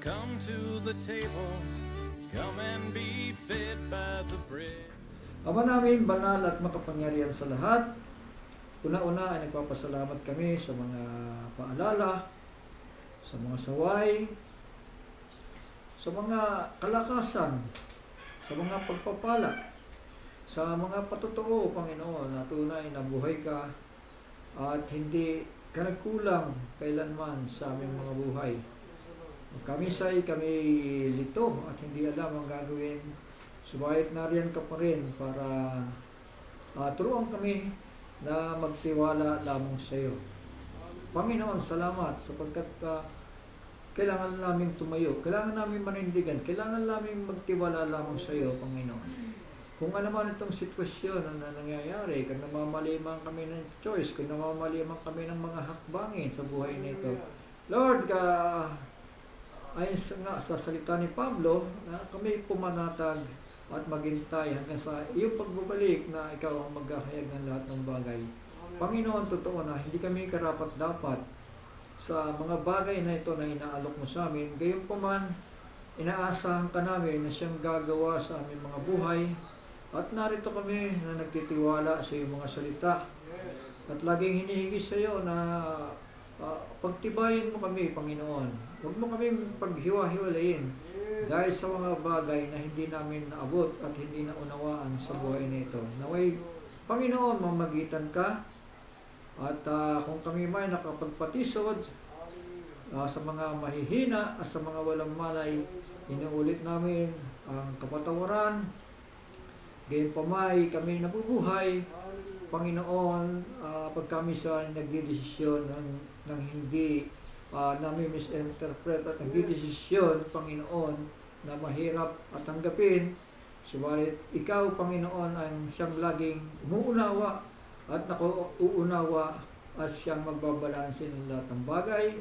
Come to the table, come and be fed by the bread. Ama namin, banal at makapangyarihan sa lahat, una-una ay nagpapasalamat kami sa mga paalala, sa mga saway, sa mga kalakasan, sa mga pagpapala, sa mga patotoo, Panginoon, na tunay na buhay ka at hindi ka nagkulang kailanman sa aming mga buhay. Kami lito at hindi alam ang gagawin. Subalit nariyan ka pa rin para turuan kami na magtiwala lamang sa iyo. Panginoon, salamat sapagkat kailangan namin tumayo, kailangan namin manindigan, kailangan namin magtiwala lamang sa iyo, Panginoon. Kung ano man itong sitwasyon na nangyayari, kung namamaliman kami ng choice, kung namamaliman kami ng mga hakbangin sa buhay nito, Lord, ayon nga sa salita ni Pablo, na kami pumanatag at maghintay hanggang sa iyong pagbabalik na ikaw ang maghahayag ng lahat ng bagay. Panginoon, totoo na hindi kami karapat-dapat sa mga bagay na ito na inaalok mo sa amin. Gayunpaman, inaasahan ka namin na siyang gagawa sa aming mga buhay at narito kami na nagtitiwala sa iyong mga salita at laging hinihingi sa iyo na pagtibayin mo kami, Panginoon. Huwag mo kami paghiwa-hiwalayin dahil sa mga bagay na hindi namin naabot at hindi naunawaan sa buhay nito. Naway, Panginoon, mamagitan ka at kung kami may nakapagpatisod sa mga mahihina at sa mga walang malay, inuulit namin ang kapatawaran. Gayunpaman kami nabubuhay, Panginoon, pag kami sa nagdidesisyon ng hindi namin misinterpret at nagdidesisyon, Panginoon, na mahirap at tanggapin, subalit ikaw, Panginoon, ang siyang laging umuunawa at nakuunawa at siyang magbabalansin ng lahat ng bagay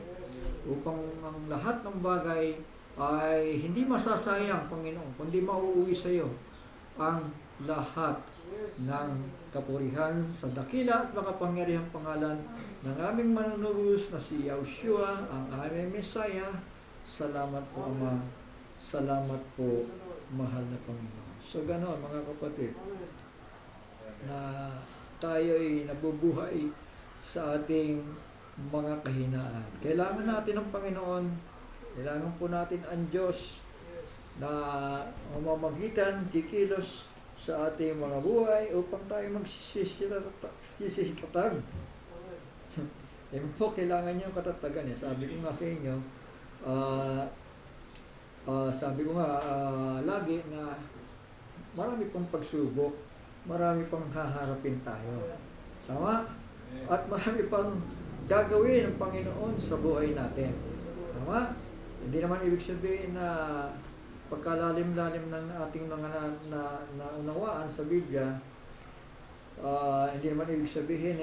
upang ang lahat ng bagay ay hindi masasayang, Panginoon, kundi mauuwi sa iyo ang lahat ng kapurihan sa dakila at makapangyarihang pangalan ng aming manunubos na si Yahshua, ang aming Mesaya. Salamat po, Ama. Salamat po, mahal na Panginoon. So ganoon, mga kapatid, na tayo'y nabubuhay sa ating mga kahinaan. Kailangan natin ng Panginoon, kailangan po natin ang Diyos na mamamagitan, kikilos sa ating mga buhay upang tayo magsisitatag. Yan po, kailangan nyo katatagan. Sabi ko nga sa inyo, lagi na marami pang pagsubok, marami pang haharapin tayo. Tama? At marami pang gagawin ng Panginoon sa buhay natin. Tama? Hindi naman ibig sabihin na pagkalalim-lalim ng ating mga naunawaan sa Biblia, hindi naman ibig sabihin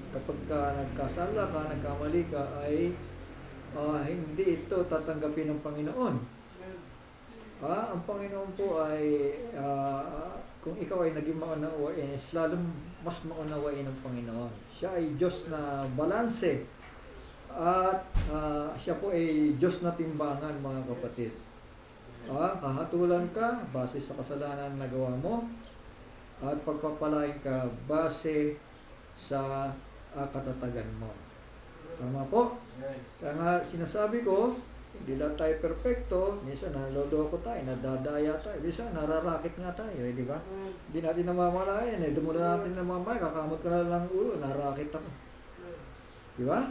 kapag nagkasala ka, nagkamali ka, ay hindi ito tatanggapin ng Panginoon. Ang Panginoon po ay, kung ikaw ay naging maunawain, lalong mas maunawain ng Panginoon. Siya ay Diyos na balanse at siya po ay Diyos na timbangan, mga kapatid. Hahatulan ka base sa kasalanan na gawa mo at pagpapalain ka base sa katatagan mo. Tama po? Kaya nga sinasabi ko, hindi lang tayo perfecto, minsan naloloko tayo, nadadaya tayo, minsan nararakit nga tayo, di ba? Hindi natin namamalayan, dumula natin namamalayan, kakamot ka na lang ulo, narakit ako. Di ba?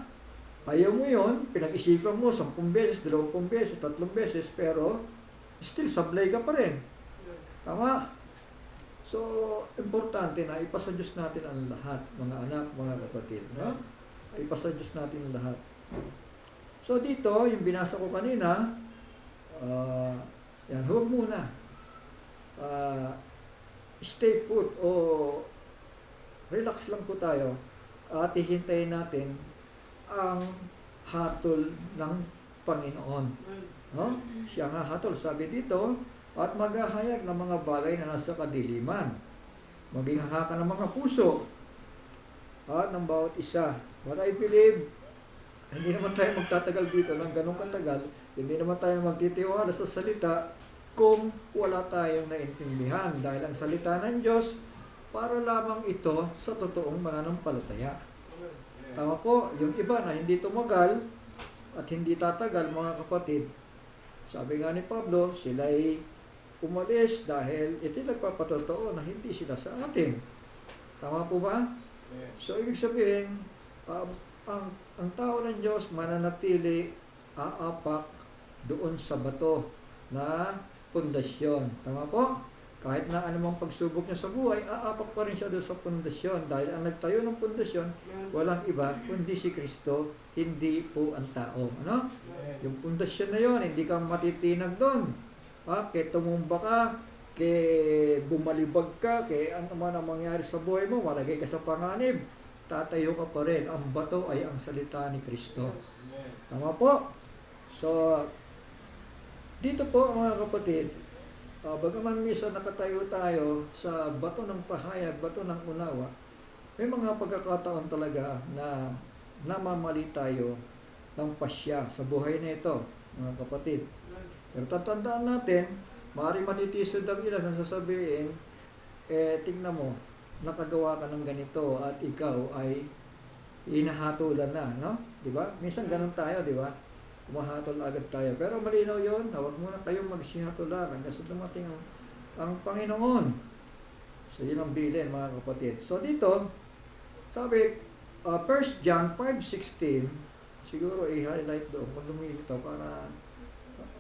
Ayaw mo yun, pinag-isipan mo 10 beses, 20 beses, 3 beses, pero still sablay ka pa rin. Tama? So, importante na ipasa Diyos natin ang lahat, mga anak, mga kapatid. No? Ipasa Diyos natin ang lahat. So, dito, yung binasa ko kanina, yan, huwag muna. Stay put o relax lang po tayo at hihintayin natin ang hatol ng Panginoon. No? Siya nga hatol, sabi dito, at maghahayag ng mga bagay na nasa kadiliman. Maging haka ng mga puso at ng bawat isa. But I believe Hindi naman tayo magtatagal dito ng ganong katagal. Hindi naman tayo magtitiwala sa salita kung wala tayong naintindihan. Dahil ang salita ng Diyos, para lamang ito sa totoong mananampalataya. Tama po, yung iba na hindi tumagal at hindi tatagal, mga kapatid. Sabi nga ni Pablo, sila'y umalis dahil ito'y nagpapatotoo na hindi sila sa atin. Tama po ba? So, ibig sabihin, ang tao ng Diyos mananatili aapak doon sa bato na pundasyon. Tama po? Kahit na anumang pagsubok niya sa buhay, aapak pa rin siya doon sa pundasyon. Dahil ang nagtayo ng pundasyon, walang iba kundi si Kristo, hindi po ang tao. Ano? Yung pundasyon na yon, hindi ka matitinag doon. Kaya tumumba ka, kaya bumalibag ka, kaya ano man ang mangyari sa buhay mo, malagay ka sa panganib, tatayo ka pa rin. Ang bato ay ang salita ni Kristo. Tama po? So, dito po mga kapatid, bagaman minsan nakatayo tayo sa bato ng pahayag, bato ng unawa, may mga pagkakataon talaga na namamali tayo ng pasya sa buhay na ito, mga kapatid. Pero tatandaan natin, maaaring matitisod ang ilan na sasabihin, tingnan mo, nakagawa ka ng ganito at ikaw ay hinahatulan na, no? Diba? Minsan ganun tayo, diba? Kumahatol agad tayo. Pero malinaw yun, huwag muna kayong magsihatulan kasi dumating ang Panginoon. So, yun ang bilin, mga kapatid. So, dito, sabi, 1 John 5:16, siguro i-highlight doon kung lumilito para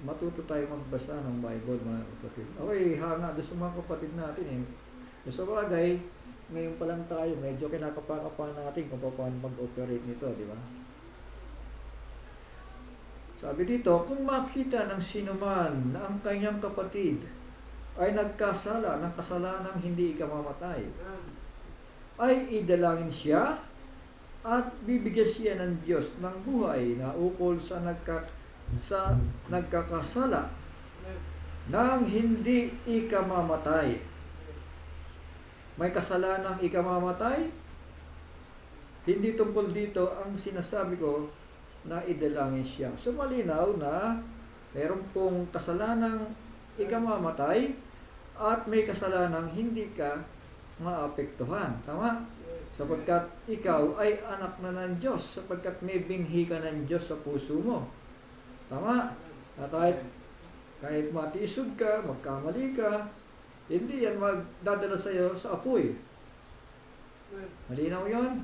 matuto tayo magbasa ng Bible, mga kapatid. Okay, hanga doon sa mga kapatid natin eh. So, sa bagay, ngayon pa lang tayo, medyo kinakapakapan natin kung paano mag-operate nito, di ba? Sabi dito, kung makita ng sinuman na ang kanyang kapatid ay nagkasala ng kasalanang hindi ikamamatay, ay idalangin siya at bibigyan siya ng Diyos ng buhay na ukol sa nagkakasala ng hindi ikamamatay. May kasalanang ikamamatay? Hindi tungkol dito ang sinasabi ko na idalangin siya. So malinaw na meron pong kasalanang ikamamatay at may kasalanang hindi ka maapektuhan. Tama? Sapagkat ikaw ay anak na ng Diyos, sapagkat may binhi ka ng Diyos sa puso mo. Tama? Na kahit matisod ka, magkamali ka, hindi yan magdadala sa iyo sa apoy. Malinaw yun?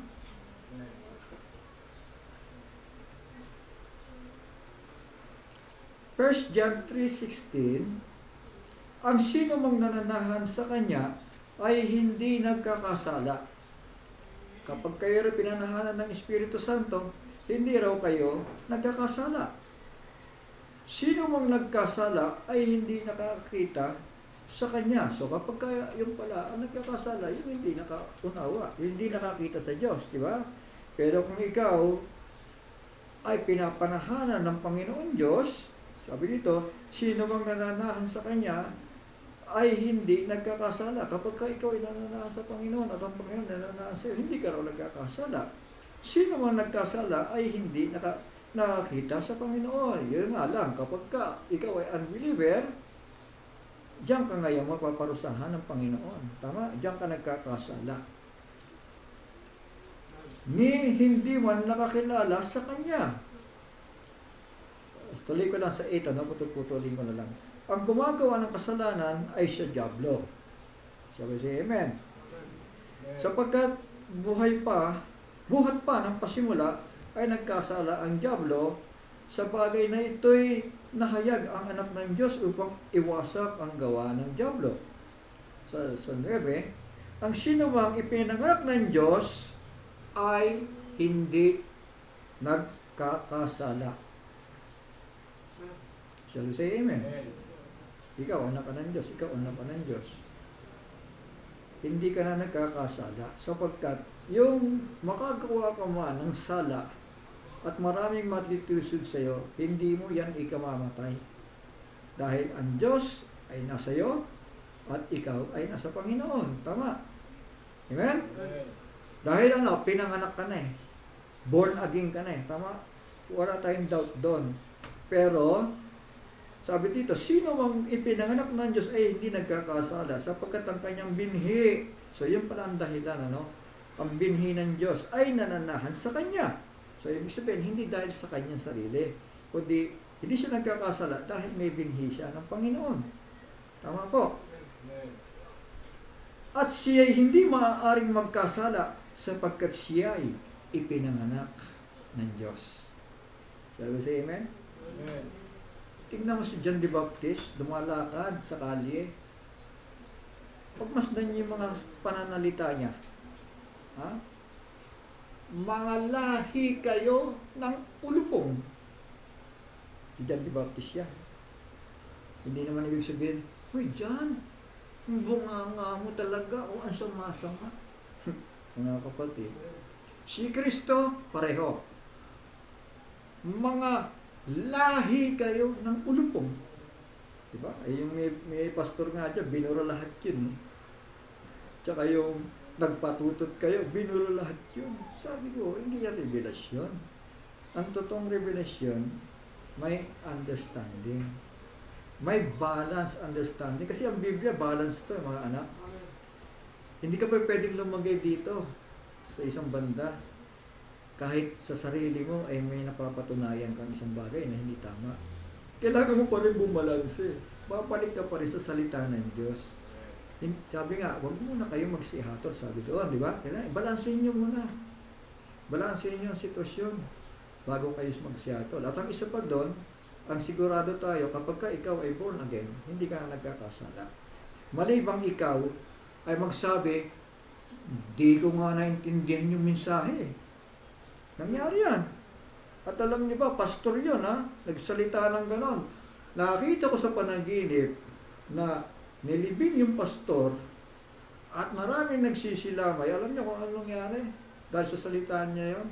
First John 3:16, ang sino mang nananahan sa Kanya ay hindi nagkakasala. Kapag kayo rin pinanahanan ng Espiritu Santo, hindi raw kayo nagkakasala. Sino mang nagkasala ay hindi nakakita sa Kanya. So kapag yung pala ang nagkakasala, yung hindi nakaunawa, hindi nakakita sa Diyos, di ba? Pero kung ikaw ay pinapanahanan ng Panginoon Diyos, sabi dito, sino mang nananahan sa Kanya ay hindi nagkakasala. Kapag ikaw ay nananahan sa Panginoon at ang Panginoon nananahan sa iyo, hindi ka raw nagkakasala. Sino mang nagkasala ay hindi nakakita sa Panginoon. Yun nga lang, kapag ikaw ay unbeliever, diyan ka ngayon mapaparusahan ng Panginoon. Tama? Diyan ka nagkakasala. Hindi man nakakilala sa Kanya. Tuloy ko lang sa 8, putol-putulin ko na lang. Ang gumagawa ng kasalanan ay siya diablo. Sabi siya, Amen. Sapagkat buhat pa ng pasimula ay nagkasala ang diablo, sa bagay na ito'y nahayag ang anak ng Diyos upang iwasak ang gawa ng diablo. Sa 9, ang sino mang ipinanganak ng Diyos ay hindi nagkakasala. Shall we say Amen? Ikaw anak ka ng Diyos, ikaw anak ka ng Diyos. Hindi ka na nagkakasala sapagkat yung makagawa ka man ng sala at maraming matitusod sa iyo, hindi mo yan ikamamatay. Dahil ang Diyos ay nasa iyo at ikaw ay nasa Panginoon. Tama? Amen? Dahil pinanganak ka na eh. Born again ka na eh. Tama? Wala tayong doubt doon. Pero, sabi dito, sino mang ipinanganak ng Diyos ay hindi nagkakasala sapagkat ang kanyang binhi. So, yun pala ang dahilan, ano? Ang binhi ng Diyos ay nananahan sa Kanya. So, ibig sabihin, hindi dahil sa Kanyang sarili, kundi hindi siya nagkakasala dahil may binhi siya ng Panginoon. Tama po. At siya ay hindi maaaring magkasala sapagkat siya ay ipinanganak ng Diyos. Shall we say amen? Amen. Tingnan mo si John the Baptist, dumalakad sa kalye. Pagmasdan niyo yung mga pananalita niya. Ha? Mga lahi kayo ng ulupong. Si John the Baptist yan. Hindi naman ibig sabihin, "Uy, John, ang bunganga mo talaga, o ang sama-sama." Mga kapatid, si Kristo, pareho. Mga lahi kayo ng ulupong. Diba? Eh, yung may pastor nga dyan, binura lahat yun. Tsaka yung nagpatutot kayo, binura lahat yun. Sabi ko, hindi yan revelasyon. Ang totoong revelasyon, may understanding. May balance understanding. Kasi ang Biblia, balance to, mga anak. Hindi ka pa pwedeng lumagay dito sa isang banda. Kahit sa sarili mo ay may napapatunayan kang isang bagay na hindi tama. Kailangan mo pa rin bumalanse. Babalik ka pa rin sa salita ng Diyos. Sabi nga, huwag muna kayo magsihator, sabi doon, di ba? Kailangan, balansehin nyo muna. Balansehin nyo ang sitwasyon bago kayo magsihator. At ang isa pa doon, ang sigurado tayo, kapag ka ikaw ay born again, hindi ka na nagkakasala. Mali bang ikaw ay magsabi, di ko nga naintindihan yung mensahe. Nangyari yan. At alam niyo ba, pastor yun, ha? Nagsalita ng ganon. Nakita ko sa panaginip na nilibing yung pastor at maraming nagsisilamay. Alam niyo kung anong nangyari? Dahil sa salitaan niya yun,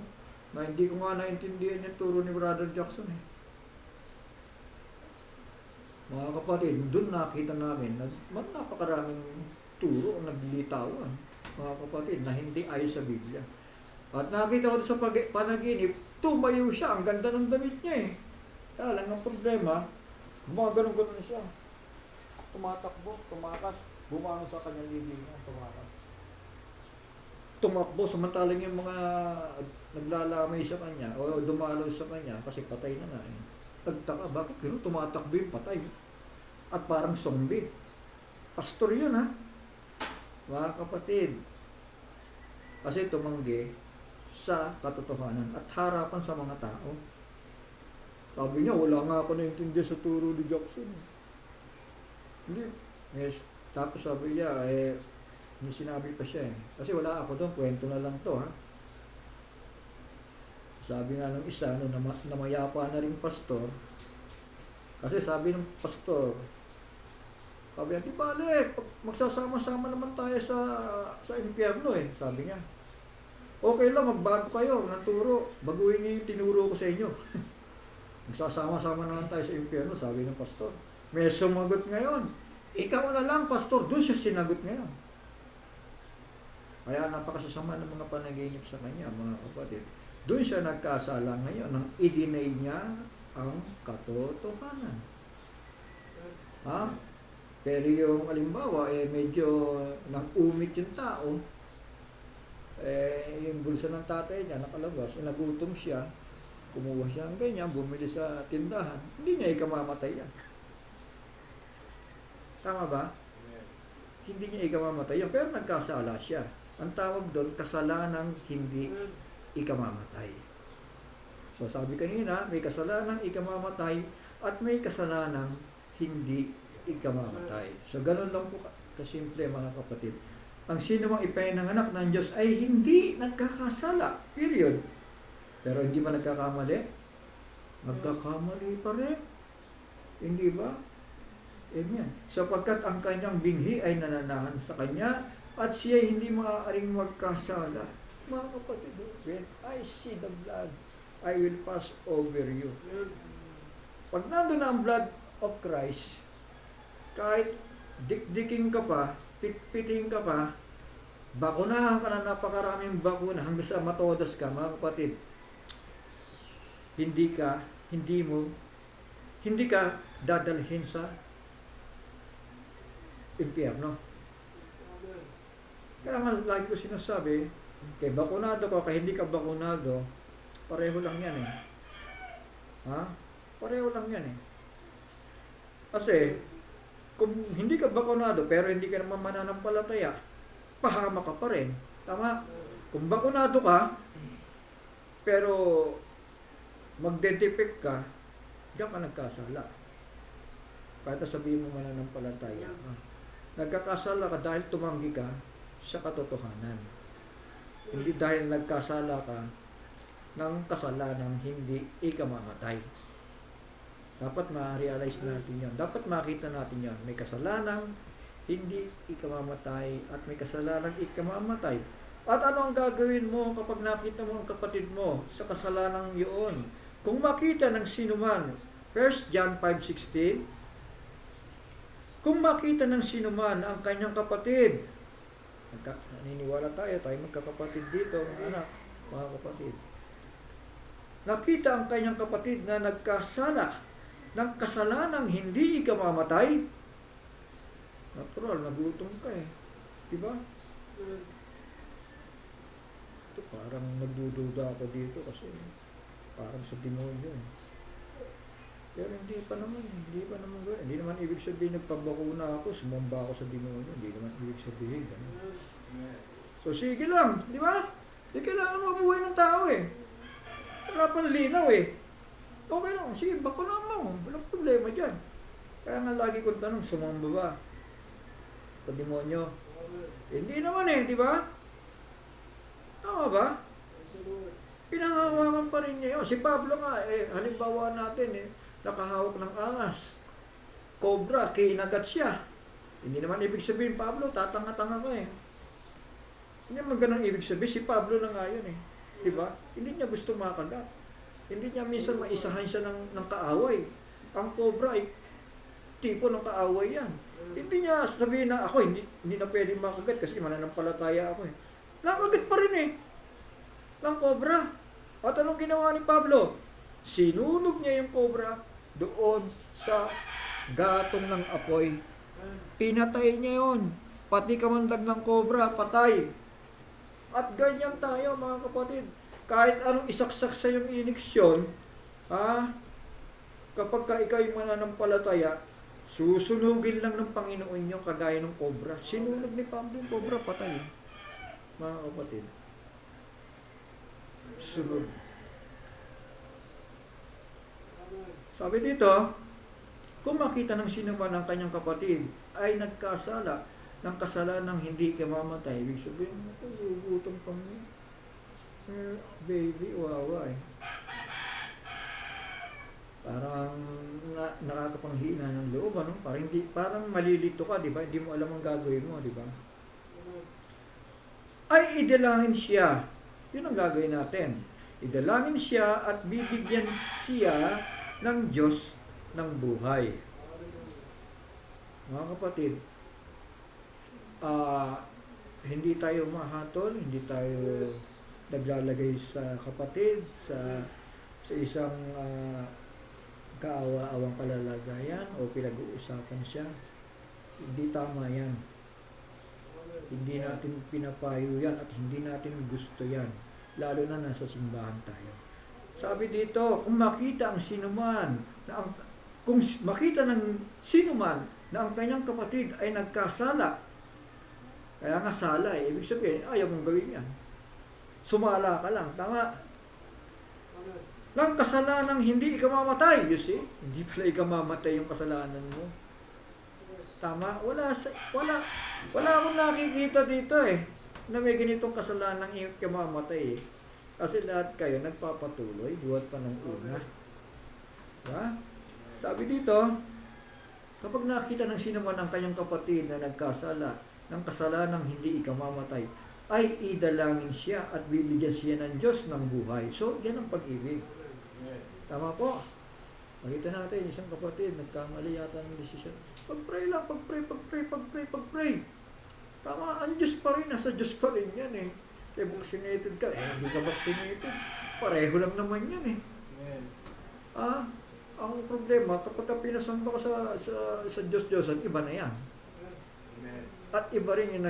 na hindi ko nga naintindihan yung turo ni Brother Jackson. Mga kapatid, doon nakita namin na napakaraming turo ang naglilitawan, mga kapatid, na hindi ayon sa Biblia. At nakita ko sa panaginip, tumayo siya, ang ganda ng damit niya eh. Kaya lang ang problema, mga ganun-ganun siya. Tumatakbo, tumakas, bumangon sa kanyang libingan, tumakas. Tumakbo, samantalang yung mga naglalamay sa kanya, o dumalaw sa kanya, kasi patay na nga eh. Nagtaka, bakit gano'n tumatakbo yung patay? At parang zombie. Pastor yun ha. Mga kapatid. Kasi tumanggi sa katotohanan at harapan sa mga tao. Sabi niya, wala nga ako naintindihan sa turo ni Jackson. Hindi. Yes. Tapos sabi niya, may sinabi pa siya eh. Kasi wala ako doon, kwento na lang to ha. Sabi nga ng isa, namayapa na rin pastor. Kasi sabi ng pastor, sabi niya, di bale, magsasama-sama naman tayo sa impyerno eh, sabi niya. Okay lang, magbago kayo ng turo, baguhin niyo yung tinuro ko sa inyo. Magsasama-sama naman tayo sa impyerno, sabi ng pastor. May sumagot ngayon, ikaw na lang pastor, doon siya sinagot ngayon. Kaya napakasasama ng mga panaginip sa kanya, mga kapatid. Doon siya nagkasala ngayon nang i-deny niya ang katotohanan. Ha? Pero yung halimbawa, medyo nang-umit yung tao, yung bulsa ng tatay niya nakalabas, nagutom siya, kumuha siya ng ganyan, bumili sa tindahan, hindi niya ikamamatay yan. Tama ba? Hindi niya ikamamatay yan, pero nagkasala siya. Ang tawag doon, kasalanang hindi ikamamatay. So sabi kanina, may kasalanang ikamamatay at may kasalanang hindi ikamamatay. So ganun lang po kasimple mga kapatid. Ang sino mang ipinanganak ng Diyos ay hindi nagkakasala. Period. Pero hindi ba nagkakamali? Nagkakamali pa rin. Hindi ba? Amen. Sapagkat ang kanyang binhi ay nananahan sa kanya at siya hindi maaaring magkasala. Mga kapatid, when I see the blood, I will pass over you. Pag nandun na ang blood of Christ, kahit dikdiking ka pa, pitpiting ka pa, bakunahan ka na napakaraming bakuna hanggang sa matodas ka, mga kapatid. hindi ka dadalhin sa impyerno. Kaya nga lagi ko sinasabi, kay bakunado ka, kay hindi ka bakunado, pareho lang yan eh. Ha? Pareho lang yan eh. Kasi, kung hindi ka bakunado, pero hindi ka naman mananampalataya, pahama ka pa rin. Tama? Kung bakunado ka, pero magdedepect ka, diyan ka nagkasala. Kahit sabihin mo mananampalataya. Nagkakasala ka dahil tumanggi ka sa katotohanan. Hindi dahil nagkasala ka ng kasalanang hindi ikamamatay. Dapat ma-realize natin yan. Dapat makita natin yan. May kasalanang hindi ikamamatay at may kasalanang ikamamatay. At ano ang gagawin mo kapag nakita mo ang kapatid mo sa kasalanang yun? Kung makita ng sinuman, 1 John 5:16, kung makita ng sinuman ang kanyang kapatid, naniniwala tayo magkakapatid dito, mga anak, mga kapatid. Nakita ang kanyang kapatid na nagkasala ng kasalanang hindi ikamamatay, natural, nagutom ka eh. Diba? Ito parang nagdududa ako dito kasi parang sa demonyo eh. Pero hindi pa naman gano'n. Hindi naman ibig sabihin nagpabakuna ako, sumamba ako sa demonyo. Hindi naman ibig sabihin gano'n. So sige lang, di ba? Di kailangan mabuhay ng tao eh. Wala pang linaw eh. Okay lang, sige, bakuna mo. Walang problema dyan. Kaya nga lagi kong tanong, sumamba ba? Sa demonyo. Hindi naman eh, di ba? Tama ba? Pinangawakan pa rin niya yun. Si Pablo nga, halimbawa natin nakahawak ng angas. Cobra, kinagat siya. Hindi naman ibig sabihin, Pablo, tatanga-tanga ka eh. Hindi naman ganun ibig sabihin. Si Pablo na nga yun eh. Diba? Hindi niya gusto makagat. Hindi niya minsan maisahan siya ng kaaway. Ang cobra ay tipo ng kaaway yan. Hindi niya sabihin na ako, hindi na pwedeng makagat kasi mananampalataya ako eh. Nakagat pa rin eh. Ng cobra. At anong ginawa ni Pablo? Sinunog niya yung cobra doon sa gatong ng apoy. Pinatay niya yun. Pati kamandag ng cobra, patay. At ganyan tayo mga kapatid. Kahit anong isaksak sa yung iniksyon, kapag ka ikaw yung mananampalataya, susunugin lang ng Panginoon yung kagaya ng cobra. Sinunog ni Pablo yung cobra, patay. Mga kapatid. Sunod. Sabi dito, kung makita ng sinuman ang kanyang kapatid ay nagkasala ng kasalanang hindi ikamamatay, ibig sabihin, gugutom kami. Baby, wawa eh. Parang nakakapanghina ng loob, ano? Parang malilito ka, di ba? Hindi mo alam ang gagawin mo, di ba? Ay idalangin siya. Yun ang gagawin natin. Idalangin siya at bibigyan siya ng Diyos ng buhay. Mga kapatid, hindi tayo mahatol, hindi tayo naglalagay sa kapatid, sa isang kaawa-awang kalalagayan o pinag-uusapan siya. Hindi tama yan. Hindi natin pinapayo yan at hindi natin gusto yan. Lalo na nasa simbahan tayo. Sabi dito, kung makita ng sinuman na ang kanyang kapatid ay nagkasala, kaya nga sala eh, ibig sabihin, ayaw mong gawin yan. Sumala ka lang, tama? Ng kasalanang hindi ikamamatay, you see? Hindi pala ikamamatay yung kasalanan mo. Tama? Wala akong nakikita dito eh, na may ganitong kasalanang ikamamatay eh. Kasi lahat kayo nagpapatuloy, buhat pa ng una. Diba? Sabi dito, kapag nakita ng sinuman ang kanyang kapatid na nagkasala ng kasalanang hindi ikamamatay, ay idalangin siya at bibigyan siya ng Diyos ng buhay. So, yan ang pag-ibig. Tama po? Makita natin, isang kapatid, nagkamali yata ng desisyon. Pag-pray lang, pag-pray. Tama, ang Diyos pa rin, nasa Diyos pa rin yan eh. Kaya vaccinated ka, hindi ka vaccinated. Pareho lang naman yan eh. Ah, ang problema, kapag ka pinasamba ka sa Diyos-Diyosan, iba na yan. At iba rin yung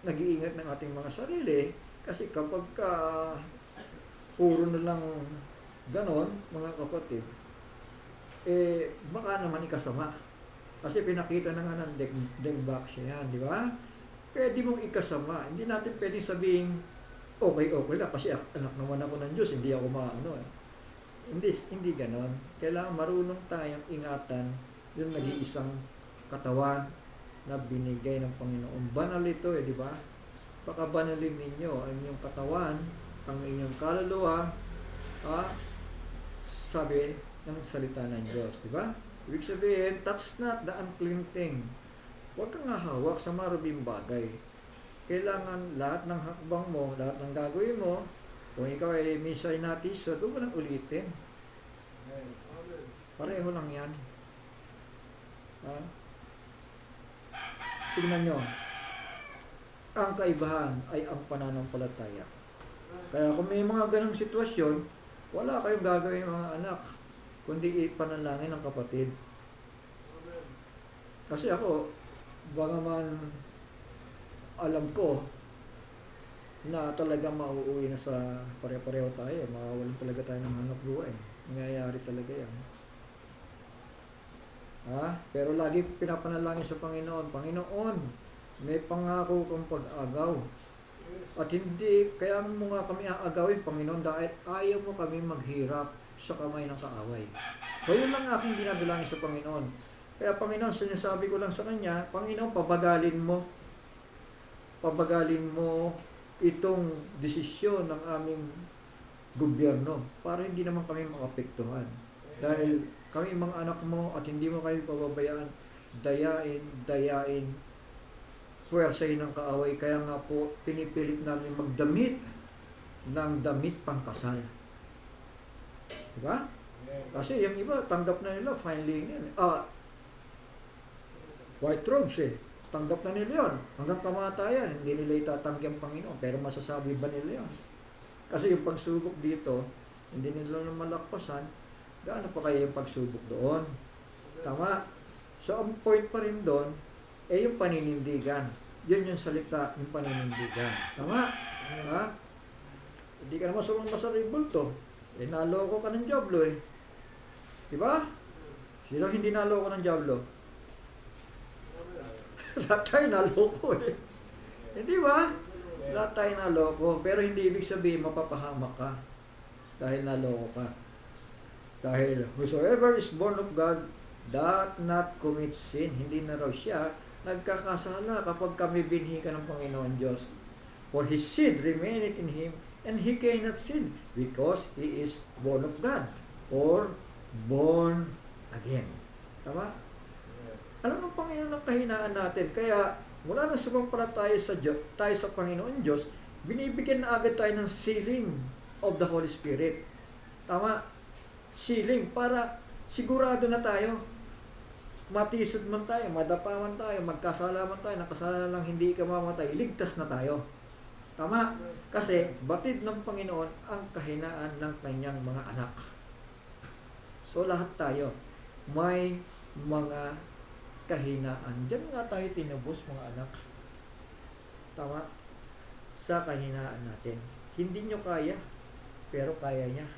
nag-iingat ng ating mga sarili. Kasi kapag ka puro na lang ganon, mga kapatid, baka naman ikasama. Kasi pinakita na nga ng dengbak siya yan, di ba? Pwede mong ikasama. Hindi natin pwedeng sabihin, okay lang, kasi anak naman ako ng Diyos, hindi ako maano eh. Hindi ganon. Kailangan marunong tayong ingatan yung nag-iisang katawan na binigay ng Panginoon. Banal ito di ba? Pakabanalin ninyo ang inyong katawan, ang inyong kaluluwa, sabi ng salita ng Diyos, di ba? Ibig sabihin, touch not the unclean thing. Huwag kang hahawak sa marubing bagay. Kailangan lahat ng hakbang mo, lahat ng gagawin mo, kung ikaw ay misay natis, so doon mo nang ulitin. Pareho lang yan. Tingnan nyo, ang kaibahan ay ang pananampalataya. Kaya kung may mga ganong sitwasyon, wala kayong gagawin mga anak, kundi ipanalangin ng kapatid. Kasi ako, baka man alam ko na talaga mauuwi na sa pare-pareho tayo, mawawalan talaga tayo ng hanap buhay. Nangyayari talaga yan. Pero lagi pinapanalangin sa Panginoon, Panginoon, may pangako kang pag-agaw. At hindi, kaya mo nga kami aagawin, Panginoon, dahil ayaw mo kami maghirap sa kamay ng kaaway. So yun lang aking dinadalangin sa Panginoon. Kaya Panginoon, sinasabi ko lang sa Kanya, Panginoon, pabagalin mo itong desisyon ng aming gobyerno para hindi naman kami makapektuhan. Dahil kami mga anak mo at hindi mo kami pababayaan, dayain, puwersahin ng kaaway. Kaya nga po, pinipilit namin magdamit ng damit pangkasal. Diba? Kasi yung iba, tanggap na nila, finally yan. White robes tanggap na nila yun. Hanggang kamatayan, hindi nila itatanggi ang Panginoon. Pero masasabi ba nila yun? Kasi yung pagsubok dito, hindi nila na malakpasan, gaano pa kaya yung pagsubok doon? Tama? So, ang point pa rin doon, yung paninindigan. Yun yung salita, yung paninindigan. Tama? Hindi ka naman sumang masaribol to. Naloko ka ng Diablo Diba? Sino hindi naloko ng Diablo? Lahat tayo naloko Hindi ba? Lahat tayo naloko. Pero hindi ibig sabihin mapapahamak ka dahil naloko ka. Dahil whosoever is born of God doth not commit sin. Hindi na raw siya nagkakasala kapag kami binhi ka ng Panginoon Diyos. For his seed remaineth in him, and he cannot sin because he is born of God or born again. Tama? Alam ng Panginoon ang kahinaan natin. Kaya mula na sumampalataya tayo sa Panginoon Diyos, binibigyan na agad tayo ng sealing of the Holy Spirit. Tama? Sealing para sigurado na tayo. Matisod man tayo, madapa man tayo, magkasala man tayo, nakasala lang hindi ka mamatay, ligtas na tayo. Tama? Kasi batid ng Panginoon ang kahinaan ng kanyang mga anak. So lahat tayo may mga kahinaan. Diyan nga tayo tinubos mga anak. Tama? Sa kahinaan natin. Hindi nyo kaya, pero kaya niya.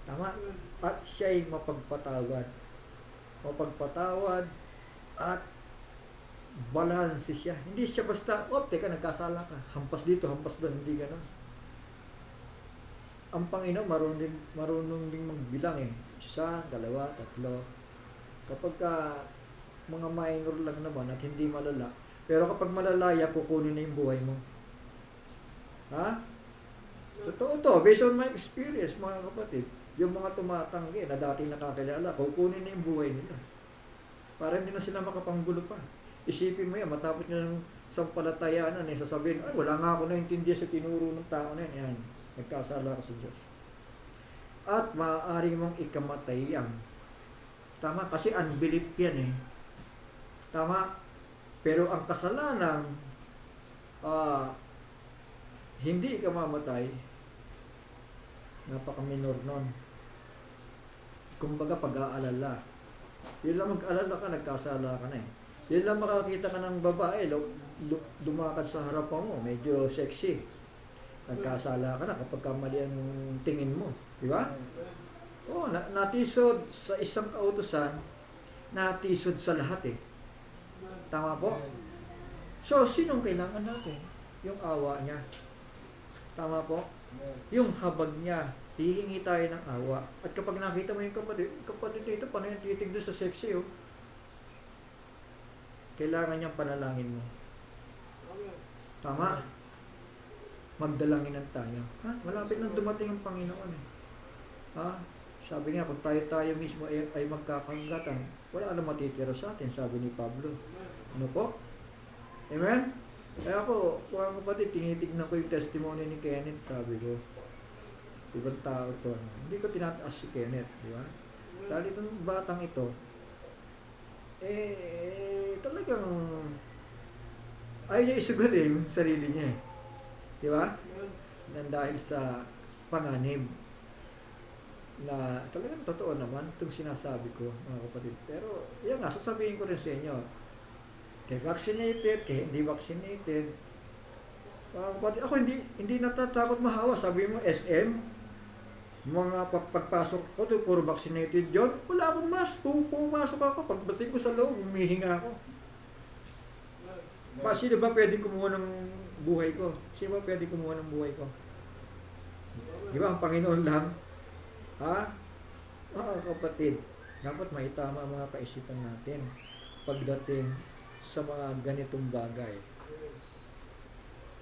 Tama? At siya'y mapagpatawad. Mapagpatawad at balanse siya. Hindi siya basta, teka, nagkasala ka. Hampas dito, hampas doon. Hindi gano'n. Ang Panginoon marunong din magbilang 1, 2, 3. Kapag mga minor lang naman at hindi malala. Pero kapag malalaya, kukunin na yung buhay mo. Totoo to, based on my experience, mga kapatid. Yung mga tumatanggi na dating nakakilala, kukunin na yung buhay nila. Para hindi na sila makapanggulo pa. Isipin mo yan, matapos nyo ng sampalatayaan, sasabihin, wala nga ako naintindihan sa tinuro ng tao na yan. Nagkasala ka sa Diyos. At maaari mong ikamatay yan. Tama, kasi unbelief yan Tama, pero ang kasalanan, hindi ka mamatay, napaka-minor nun. kumbaga pag-aalala. Yun lang mag-alala ka, nagkasala ka na eh. Yun lang makakita ka ng babae, dumakad sa harapan mo, medyo sexy. Nagkasala ka na kapag mali ang tingin mo. Di ba? Oo, natisod sa isang kautusan, natisod sa lahat eh. Tama po? So, sinong kailangan natin? Yung awa niya. Tama po? Yung habag niya, hihingi tayo ng awa. At kapag nakita mo yung kapatid nito, paano yung titig doon sa sexy oh? Kailangan niyang panalangin mo. Tama? Magdalanginan tayo. Ha? Malapit nang dumating ang Panginoon eh. Ha? Sabi nga, kung tayo mismo ay magkakagatan, wala na matitira sa atin, sabi ni Pablo. Ano po? Amen? Kaya ako, mga kapatid, tinitignan ko yung testimony ni Kenneth, sabi ko. Ibang tao to. Hindi ko tinataas si Kenneth, di ba? Dahil itong batang ito, talagang ayaw niya isugali yung sarili niya. Di ba? Nang dahil sa panganib na talagang totoo naman itong sinasabi ko, mga kapatid. Pero, yan nga, sasabihin ko rin sa inyo, kaya vaccinated, kaya hindi vaccinated. Mga kapatid, ako hindi natatakot mahawa. Sabi mo, SM, mga pagpasok ko, puro vaccinated yun. Wala akong mask. Pumasok ako. Pagdating ko sa loob, humihinga ako. Sino ba pwedeng kumuha ng buhay ko? Sino ba pwedeng kumuha ng buhay ko? Di ba ang Panginoon lang? Ha? Mga kapatid, dapat maitama ang mga kaisipan natin pagdating sa mga ganitong bagay.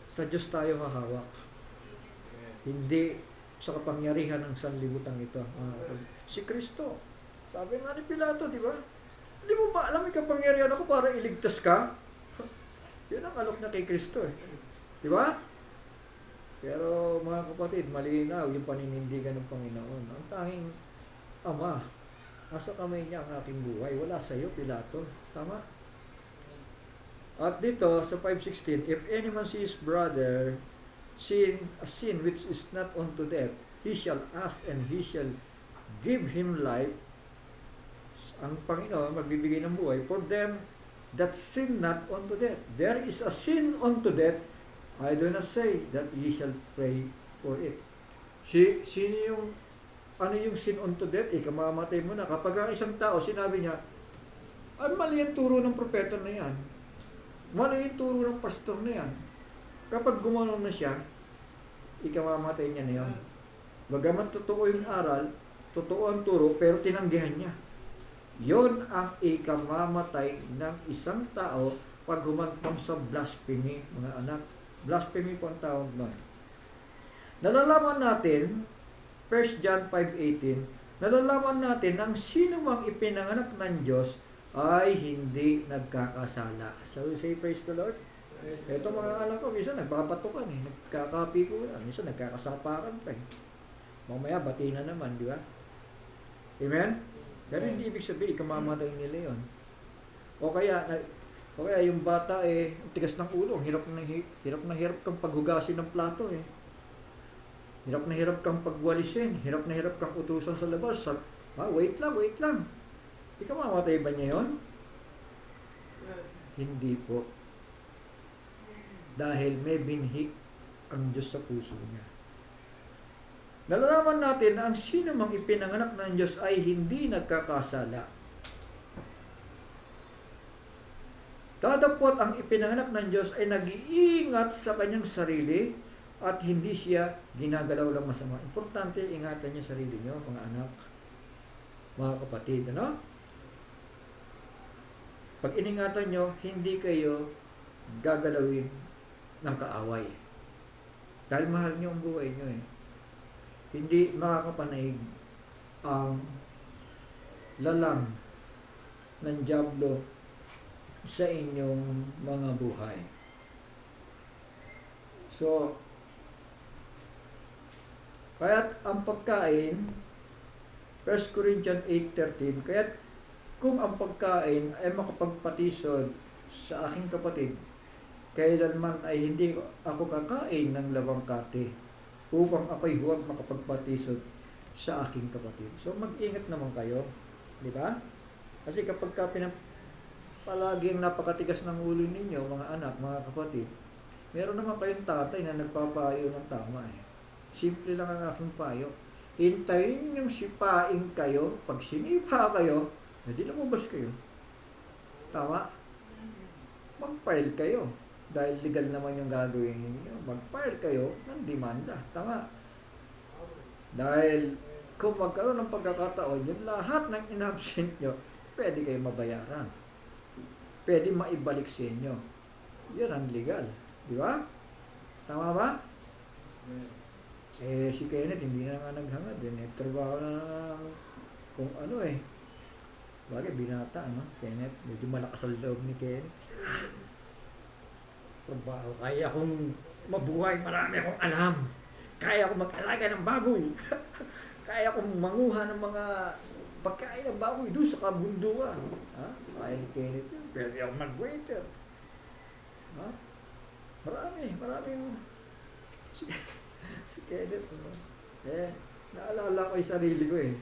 Sa Diyos tayo hahawak. Hindi sa kapangyarihan ng sanlibutan ito. Si Kristo. Sabi nga ni Pilato, di ba? Hindi mo ba alam yung kapangyarihan ako para iligtas ka? Yun ang alok na kay Kristo eh. Di ba? Pero mga kapatid, malinaw yung paninindigan ng Panginoon. Ang tanging Ama, nasa kamay niya ang aking buhay. Wala sa iyo, Pilato. Tama? At dito sa 5:16, if any man sees brother sin a sin which is not unto death, he shall ask and he shall give him life. Ang Panginoon magbibigay ng buhay for them that sin not unto death. There is a sin unto death. I do not say that ye shall pray for it. Sino yung ano yung sin unto death? Kamamatay mo na. Kapag ang isang tao sinabi niya, ay mali ang turo ng propeta na yan. Mali yung turo ng pastor na yan. Kapag gumanon na siya, ikamamatay niya na yan. Bagaman totoo yung aral, totoo ang turo, pero tinanggihan niya. Yon ang ikamamatay ng isang tao pag humantong sa blasphemy, mga anak. Blasphemy po ang tawag nun. Nalalaman natin, 1 John 5:18, nalalaman natin ang sino mang ipinanganak ng Diyos ay hindi nagkakasala. So, say praise the Lord. Yes. Ito mga anak ko, minsan nagpapatukan eh. Nagkakapi ko na. Minsan nagkakasapakan pa eh. Mamaya, bati na naman, di ba? Amen? Pero hindi ibig sabihin, ikamamatay nila yun. O kaya yung bata eh, tigas ng ulo. Hirap na hirap kang paghugasin ng plato eh. Hirap na hirap kang pagwalisin. Hirap na hirap kang utusan sa labas. Wait lang. Ikamamatay ba niya yun? Hindi po. Dahil may binhi ang Diyos sa puso niya. Nalalaman natin na ang sino mang ipinanganak ng Diyos ay hindi nagkakasala. Tatapot ang ipinanganak ng Diyos ay nag-iingat sa kanyang sarili at hindi siya ginagalaw ng masama. Importante, ingatan niyo sarili niyo, mga anak, mga kapatid. Ano? Pag iningatan niyo, hindi kayo gagalawin ng kaaway. Dahil mahal niyo ang buhay niyo eh. Hindi makakapanayig ang lalang ng dyablo sa inyong mga buhay. So, kaya't ang pagkain, 1 Corinthians 8:13, kaya't kung ang pagkain ay makapagpatisod sa aking kapatid, kailanman ay hindi ako kakain ng labang kate upang ako'y huwag makapagpatisod sa aking kapatid. So mag-ingat naman kayo, di ba? Kasi kapag palaging napakatigas ng ulo ninyo, mga anak, mga kapatid, meron naman kayong tatay na nagpapayo ng tama eh. Simple lang ang aking payo. Hintayin yung sipain kayo, pag sinipa kayo, hindi lumabas kayo. Tama? Mag-file kayo. Dahil legal naman yung gagawin ninyo. Mag-file kayo ng demanda. Tama? Dahil kung magkaroon ng pagkakataon, yung lahat ng in-absent nyo, pwede kayo mabayaran. Pwede maibalik sa inyo. Yan ang legal. Di ba? Tama ba? Si Kenneth hindi na nga naghangad. Trabaho na kung ano eh. Bagay, binata, no? Kenneth, medyo malakas ang loob ni Kenneth. Trabaho, kaya akong mabuhay, marami akong alam. Kaya akong mag-alaga ng baboy. Kaya akong manguha ng mga pagkain ng baboy doon sa kabunduan. Ha? Kaya ni Kenneth yun. Pwede akong mag-waiter. Ha? Marami yung si Kenneth. No? Naalala ko yung sarili ko eh.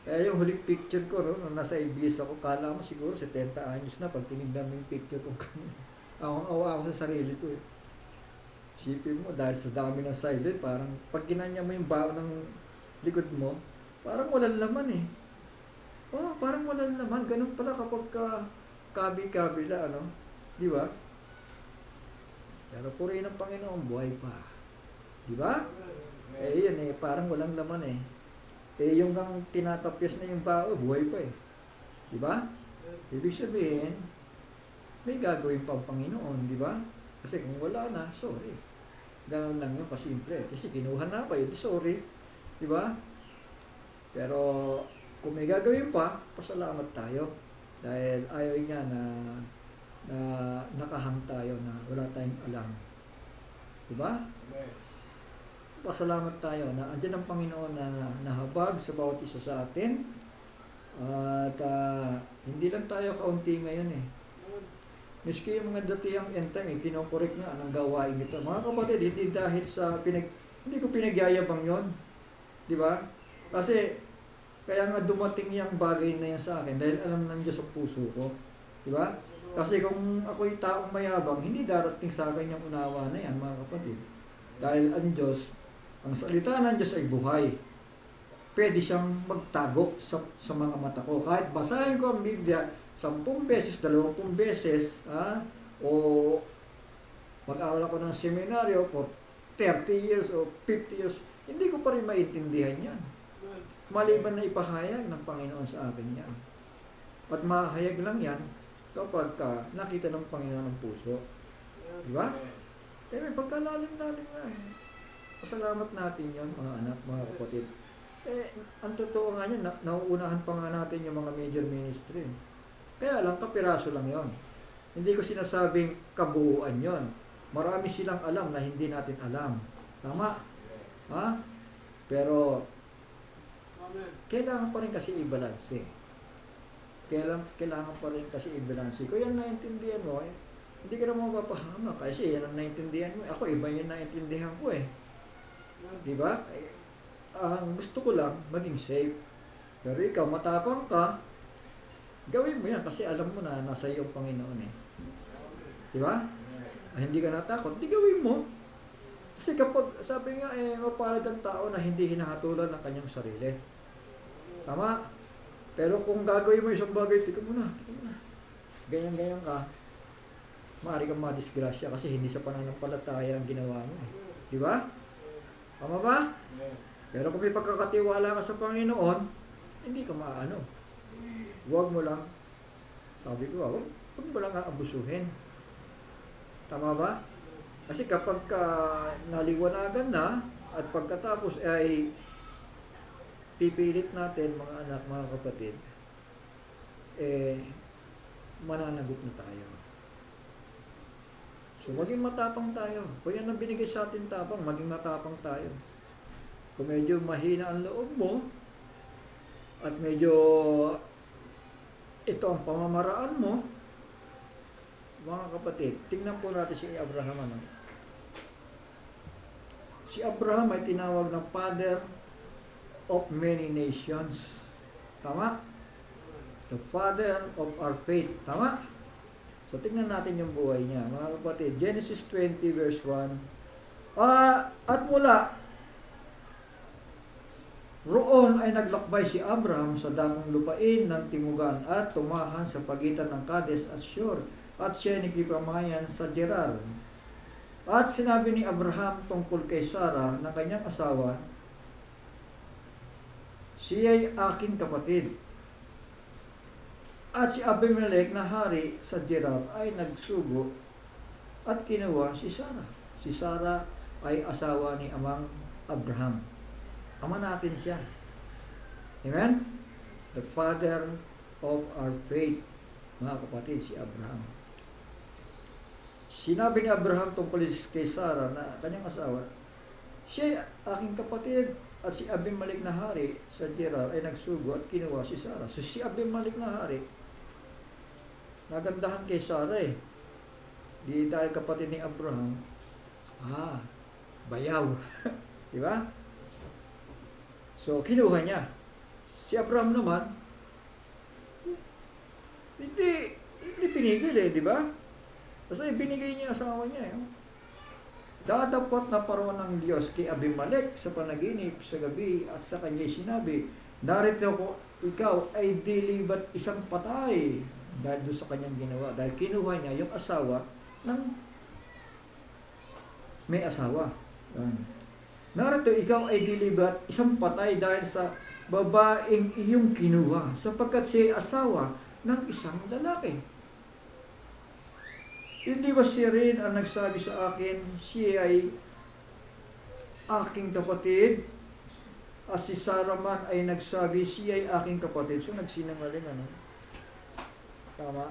Kaya yung huling picture ko, no, nung nasa ABS ako, kala mo siguro 70 anyos na pag tinignan mo yung picture ko. Awang-awa ako sa sarili ko eh. Isipin mo, dahil sa dami ng silent, parang pag ginanya mo yung bao ng likod mo, parang walang laman eh. Parang walang laman. Ganun pala kapag kabi-kabila, ano? Di ba? Pero purihin ng Panginoon, buhay pa. Di ba? Yan eh, parang walang laman eh. Yung kang tinatapyas na yung bao, buhay pa eh. Di ba? Ibig sabihin, may gagawin pa ang Panginoon, di ba? Kasi kung wala na, sorry. Ganun lang yun, kasimple. Kasi kinuha na pa yun, sorry. Di ba? Pero kung may gagawin pa, pasalamat tayo. Dahil ayaw niya na nakahang tayo na wala tayong alam. Di ba? Pasalamat tayo na andyan ang Panginoon na nahabag sa bawat isa sa atin. At hindi lang tayo kaunti ngayon eh. Miski yung mga datihang end time, kinokorek nga ang gawain ito. Mga kapatid, hindi dahil sa hindi ko pinagyayabang yon, di ba? Kasi kaya nga dumating yung bagay na yan sa akin dahil alam ng Diyos ang puso ko, di ba? Kasi kung ako'y taong mayabang, hindi darating sa akin yung unawa na yan, mga kapatid. Dahil ang Diyos, ang salita ng Diyos ay buhay. Pwede siyang magtago sa mga mata ko. Kahit basahin ko ang Biblia 10 beses, 20 beses, o mag-aaral ako ng seminaryo for 30 years o 50 years, hindi ko pa rin maintindihan yan. Maliban na ipahayag ng Panginoon sa akin yan. At mahayag lang yan kapag nakita ng Panginoon ang puso. Di ba? May pagkalalim-lalim na eh. Pasalamat natin yan, mga anak, mga kapatid. Ang totoo nga niya, nauunahan pa nga natin yung mga major ministry. Kaya lang, kapiraso lang yon. Hindi ko sinasabing kabuuan yon. Marami silang alam na hindi natin alam. Tama? Ha? Pero, kailangan pa rin kasi i-balance eh. Kailangan pa rin kasi i-balance. Kung yan naintindihan mo, hindi ka na mapapahama kasi yan ang naintindihan mo. Ako, iba yung naintindihan ko eh. Diba? Ang gusto ko lang, maging safe. Pero ikaw, matapang ka, gawin mo yan kasi alam mo na nasa iyo ang Panginoon eh. Diba? Hindi ka natakot, di gawin mo. Kasi kapag, sabi nga mapalad ang tao na hindi hinahatulan ng kanyang sarili. Tama? Pero kung gagawin mo isang bagay, tika mo na. Ganyan-ganyan ka, maaari kang madisgrasya kasi hindi sa pananampalataya ang ginawa mo eh. Diba? Tama ba? Pero kung may pagkakatiwala ka sa Panginoon, hindi ka maano. Huwag mo lang, sabi ko, huwag mo lang aabusuhin. Tama ba? Kasi kapag naliwanagan na, at pagkatapos ay pipilit natin, mga anak, mga kapatid, mananagot na tayo. So, maging matapang tayo. Kung yan ang binigay sa atin tapang, maging matapang tayo. Kung medyo mahina ang loob mo, at medyo ito ang pamamaraan mo, mga kapatid, tingnan po natin si Abraham. Ano? Si Abraham ay tinawag ng father of many nations. Tama? The father of our faith. Tama? So, tingnan natin yung buhay niya. Mga kapatid, Genesis 20 verse 1. At mula roon ay naglakbay si Abraham sa damong lupain ng timugan at tumahan sa pagitan ng Kades at Shur, at siya nakipamayan sa Gerar. At sinabi ni Abraham tungkol kay Sarah na kanyang asawa, siya'y aking kapatid. At si Abimelech na hari sa Gerar ay nagsugo at kinuha si Sarah. Si Sarah ay asawa ni amang Abraham. Ama natin siya. Amen? The father of our faith, mga kapatid, si Abraham. Sinabi ni Abraham tungkol kay Sarah na kanyang asawa, siya aking kapatid, at si Abimelech na hari sa Gerar ay nagsugo at kinuha si Sarah. So si Abimelech na hari, nagandahan kay Sarah eh. Di dahil kapatid ni Abraham, bayaw. Di ba? So, kinuha niya. Si Abraham naman, hindi pinigil eh, di ba? Kasi binigay niya asawa niya. Dadapat na paroon ng Diyos kay Abimelech sa panaginip sa gabi at sa kanya sinabi, narito ko, ikaw ay dilibat isang patay dahil doon sa kanyang ginawa. Dahil kinuha niya yung asawa ng may asawa. Narito ikaw ay dilibat isang patay dahil sa babaeng iyong kinuha, sapagkat siya asawa ng isang lalaki. Hindi ba siya rin ang nagsabi sa akin, siya ay aking kapatid? At si Sarah man ay nagsabi, siya ay aking kapatid. So nagsinungaling, ano? Tama?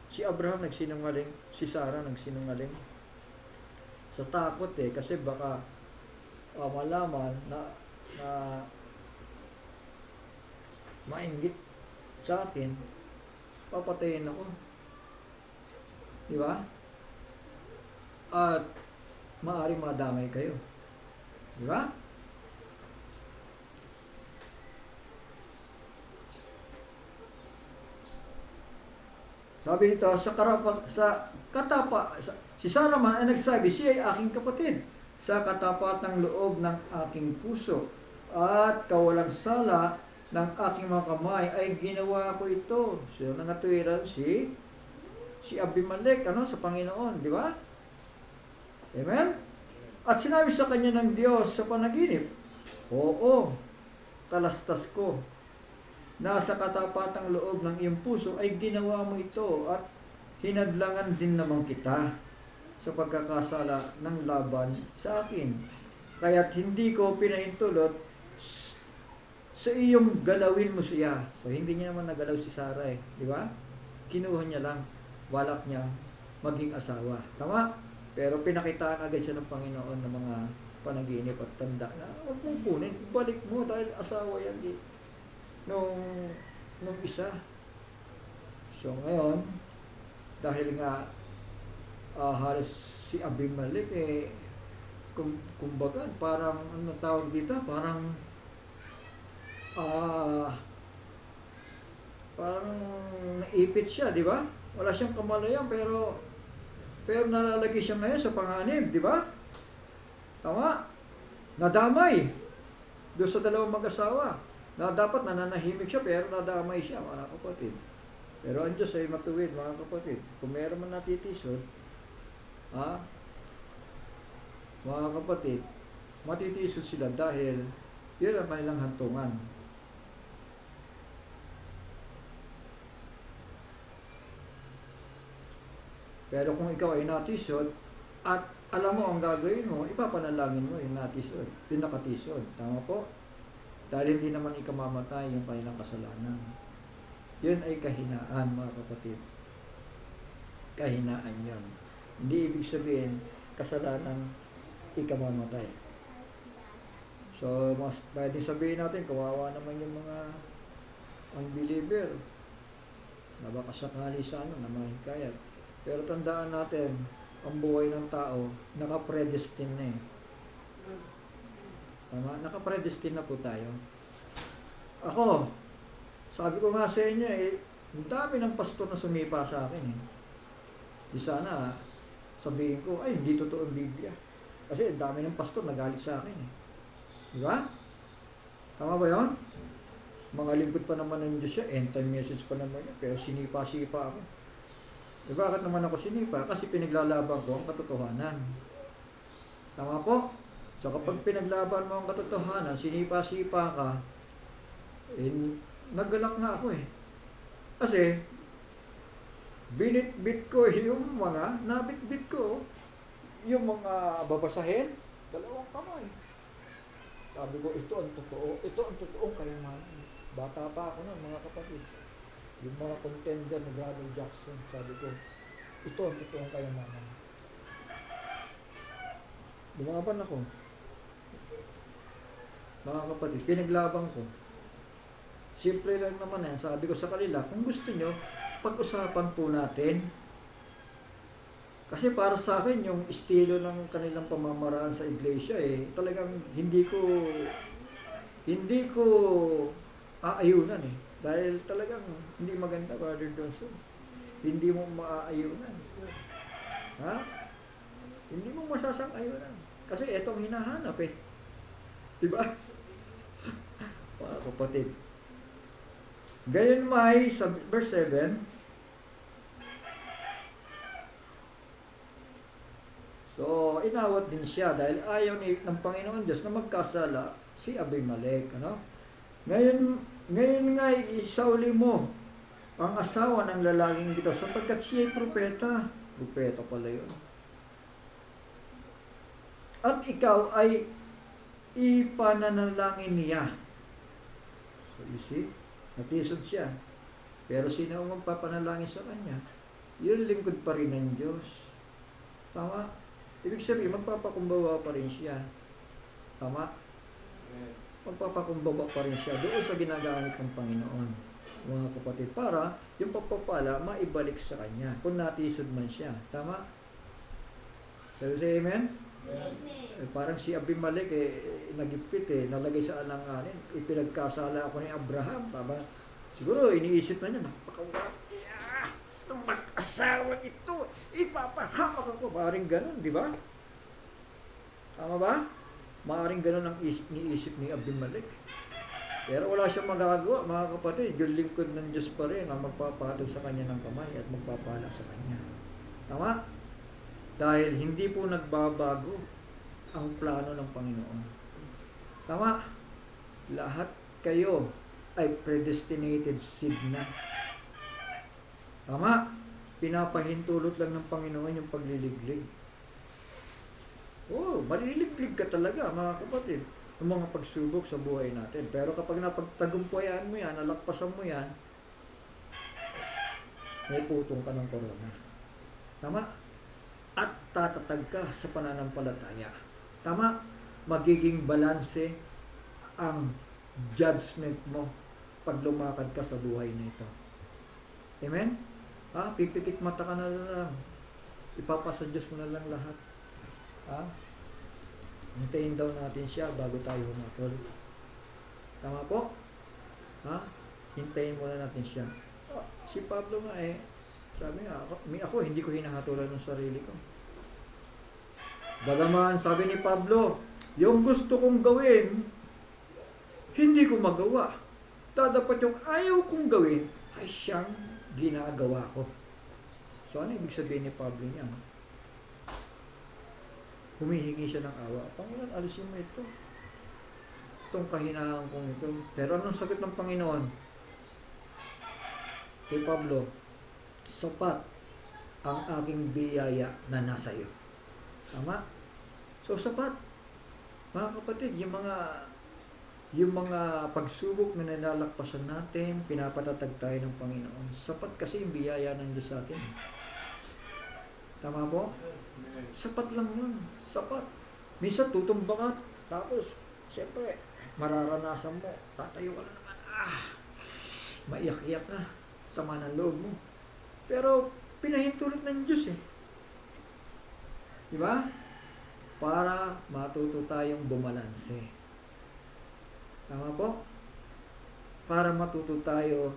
Si Abraham nagsinungaling, si Sarah nagsinungaling. Sa takot eh, kasi baka malaman na mainggit sa akin, papatayin ako. Di ba? At maaaring madamay kayo. Di ba? Sabi nito, si Sarah man ay nagsabi, siya ay aking kapatid sa katapat ng loob ng aking puso at kawalang sala ng aking mga kamay ay ginawa ko ito. So, nangatwiran si Abimelech, sa Panginoon, di ba? Amen? At sinabi sa kanya ng Diyos sa panaginip, oo, talastas ko. Nasa katapatang loob ng iyong puso ay ginawa mo ito at hinadlangan din naman kita sa pagkakasala ng laban sa akin. Kaya't hindi ko pinahintulot sa iyong galawin mo siya. So, hindi niya naman nagalaw si Sarah eh. Di ba? Kinuha niya lang. Balak niya maging asawa. Tama? Pero pinakitaan agad siya ng Panginoon ng mga panaginip at tanda na huwag mong kunin. Balik mo dahil asawa yan nung isa. So, ngayon, dahil nga halos si Abimelech kumbaga parang tawag dito, parang naipit siya, di ba? Wala siyang kamalayan pero nalalagay siya ngayon sa panganib, di ba? Tama? Nadamay doon sa dalawang mag-asawa na dapat nananahimik siya pero nadamay siya, mga kapatid. Pero ang Diyos ay matuwid, mga kapatid. Kung meron man natitisod, mga kapatid, matitisod sila dahil yun ang kanilang hantungan. Pero kung ikaw ay natisod at alam mo ang gagawin mo, ipapanalangin mo yung natisod, yung nakatisod. Tama po? Dahil hindi naman ikamamatay yung kanilang kasalanan. Yun ay kahinaan, mga kapatid. Kahinaan yun. Hindi ibig sabihin kasalanan ikamamatay. So, mas pwede sabihin natin, kawawa naman yung mga unbeliever na baka sakali sa na mahikayat. Pero tandaan natin, ang buhay ng tao, naka-predestined na eh. Tama? Nakapredestin na po tayo. Ako, sabi ko nga sa inyo ang dami ng pastor na sumipa sa akin eh. Di sana sabihin ko, ay hindi totoo ang Biblia. Kasi ang dami ng pastor nagalit sa akin eh. Di ba? Tama ba yun? Mga lingkod pa naman ng Diyos siya, end time message pa naman yun, pero sinipa-sipa ako. E bakit naman ako sinipa? Kasi pinaglalaban ko ang katotohanan. Tama po? So kapag pinaglaban mo ang katotohanan, sinipa-sipa ka, naggalak na ako eh. Kasi, binit-bit ko yung mga, nabit-bit ko, yung mga babasahin, 2 kamay. Sabi ko, ito ang totoong kayamanan. Bata pa ako nun, mga kapatid. Yung mga contender ni Brother Jackson, sabi ko, ito ang totoong kayamanan. Lumaban ako. Mga kapatid, pinaglaban ko. Simple lang naman yan. Sabi ko sa kanila, kung gusto nyo, pag-usapan po natin. Kasi para sa akin, yung estilo ng kanilang pamamaraan sa iglesia talagang hindi ko aayunan eh. Dahil talagang hindi maganda, Brother Johnson. Hindi mo maaayunan. Ha? Hindi mo masasang-ayunan. Kasi etong hinahanap eh. Diba? Mga kapatid. Gayon may, sa verse 7, so, inawat din siya dahil ayaw ng Panginoon Diyos na magkasala si Abimelech. Ano? Ngayon nga isauli mo ang asawa ng lalaking ito sapagkat siya ay propeta. Propeta pala yun. At ikaw ay ipananalangin niya. So, you see? Natisod siya. Pero sino ang magpapanalangin sa kanya? Yun lingkod pa rin ng Diyos. Tama? Ibig sabihin, magpapakumbawa pa rin siya. Tama? Magpapakumbawa pa rin siya doon sa ginagamit ng Panginoon. Mga kapatid, para yung pagpapala maibalik sa kanya kung natisod man siya. Tama? Shall we say amen? Parang si Abimelech nagipit nalagay sa alanganin. Ipinagkasala ako ni Abraham. Tama? Siguro iniisip na niya, napakawati ng mag-asawa ito. Ipapahamak ako. Maaring ganun, di ba? Tama ba? Maaring ganun ang iniisip ni Abimelech. Pero wala siyang magagawa, mga kapatid. Yung lingkod ng Diyos pa rin ang magpapatog sa kanya ng kamay at magpapala sa kanya. Tama? Dahil hindi po nagbabago ang plano ng Panginoon. Tama? Lahat kayo ay predestinated seed na. Tama? Pinapahintulot lang ng Panginoon yung pagliliglig. Maliliglig ka talaga, mga kapatid, ng mga pagsubok sa buhay natin. Pero kapag napagtagumpayan mo yan, nalakpasan mo yan, may putong ka ng korona. Tama? At tatatag ka sa pananampalataya. Tama? Magiging balanse ang judgment mo pag lumakad ka sa buhay na ito. Amen? Pipikit mata ka na lang. Ipapasa Diyos mo na lang lahat. Hintayin daw natin siya bago tayo humatol. Tama po? Hintayin muna natin siya. Si Pablo nga sabi nga, ako hindi ko hinahatulan ng sarili ko. Bagaman, sabi ni Pablo, yung gusto kong gawin, hindi ko magawa. Dapat yung ayaw kong gawin, ay siyang ginagawa ko. So, ano ibig sabihin ni Pablo niya? Humihingi siya ng awa. Panginoon, alisin mo ito. Itong kahinaan kong ito. Pero anong sagot ng Panginoon? Kay Pablo, sapat ang aking biyaya na nasa iyo. Tama? So, sapat. Mga kapatid, yung mga pagsubok na nilalakpasan natin, pinapatatag tayo ng Panginoon. Sapat kasi yung biyaya ng Diyos sa atin. Tama po? Sapat lang yun. Sapat. Minsan tutumba ka, tapos, siyempre, mararanasan mo, tatayo ka na naman, maiyak-iyak na, sama ng loob mo. Pero, pinahintulot ng Diyos Diba? Para matuto tayong bumalanse. Tama po? Para matuto tayo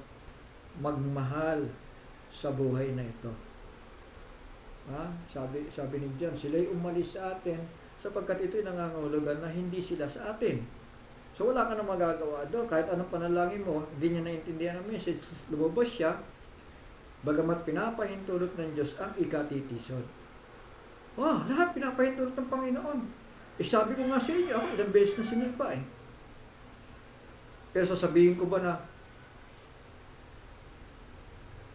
magmahal sa buhay na ito. Sabi ni John, sila'y umalis sa atin sapagkat ito'y nangangahulugan na hindi sila sa atin. So wala ka na magagawa doon. Kahit anong panalangin mo, hindi niya naintindihan ang message. Lumabas siya, bagamat pinapahintulot ng Diyos ang ikatitisod. Lahat pinapahintulot ng Panginoon. Sabi ko nga sa inyo, ako ilang beses na sinipa eh. Pero sasabihin ko ba na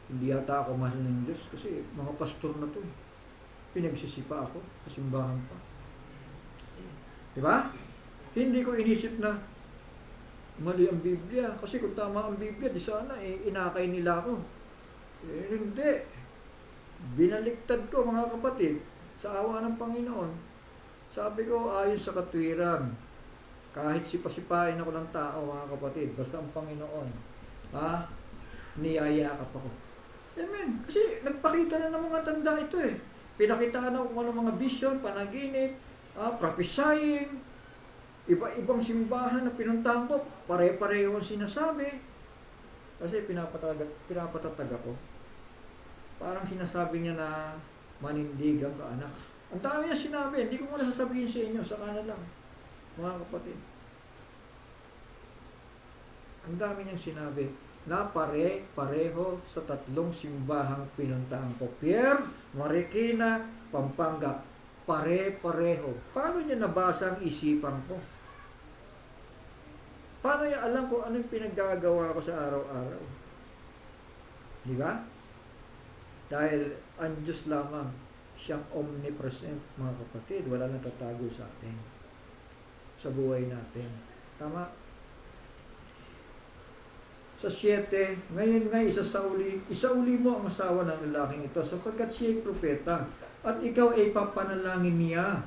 hindi yata ako mahal ng Diyos kasi mga pastor na to eh. Pinagsisipa ako sa simbahan pa. Diba? Hindi ko inisip na mali ang Biblia. Kasi kung tama ang Biblia, di sana inakay nila ako. Hindi. Binaliktad ko mga kapatid sa awa ng Panginoon. Sabi ko ayon sa katwiran. Kahit sipasipain ako ng tao mga kapatid, basta ang Panginoon, niyayakap ako. Amen. Kasi nagpakita na ng mga tanda ito eh. Pinakitaan ako kung ano mga vision, panaginip, prophesying, iba-ibang simbahan na pinuntahan ko, pare-pareho ang sinasabi. Kasi pinapatatag ako. Parang sinasabi niya na manindigan ka anak. Ang dami niya sinabi, hindi ko muna sasabihin sa inyo, sa kanan lang, mga kapatid. Ang dami niyang sinabi na pare-pareho sa tatlong simbahang pinuntahan ko. Pierre, Marikina, Pampanga. Pare-pareho. Paano niya nabasa ang isipan ko? Paano niya alam kung anong pinaggagawa ko sa araw-araw? Di ba? Dahil ang Diyos lamang, siyang omnipresent, mga kapatid. Wala nang tatago sa atin. Sa buhay natin. Tama? Sa 7, ngayon nga isauli mo ang asawa ng lalaking ito sapagkat siya ay propeta at ikaw ay papanalangin niya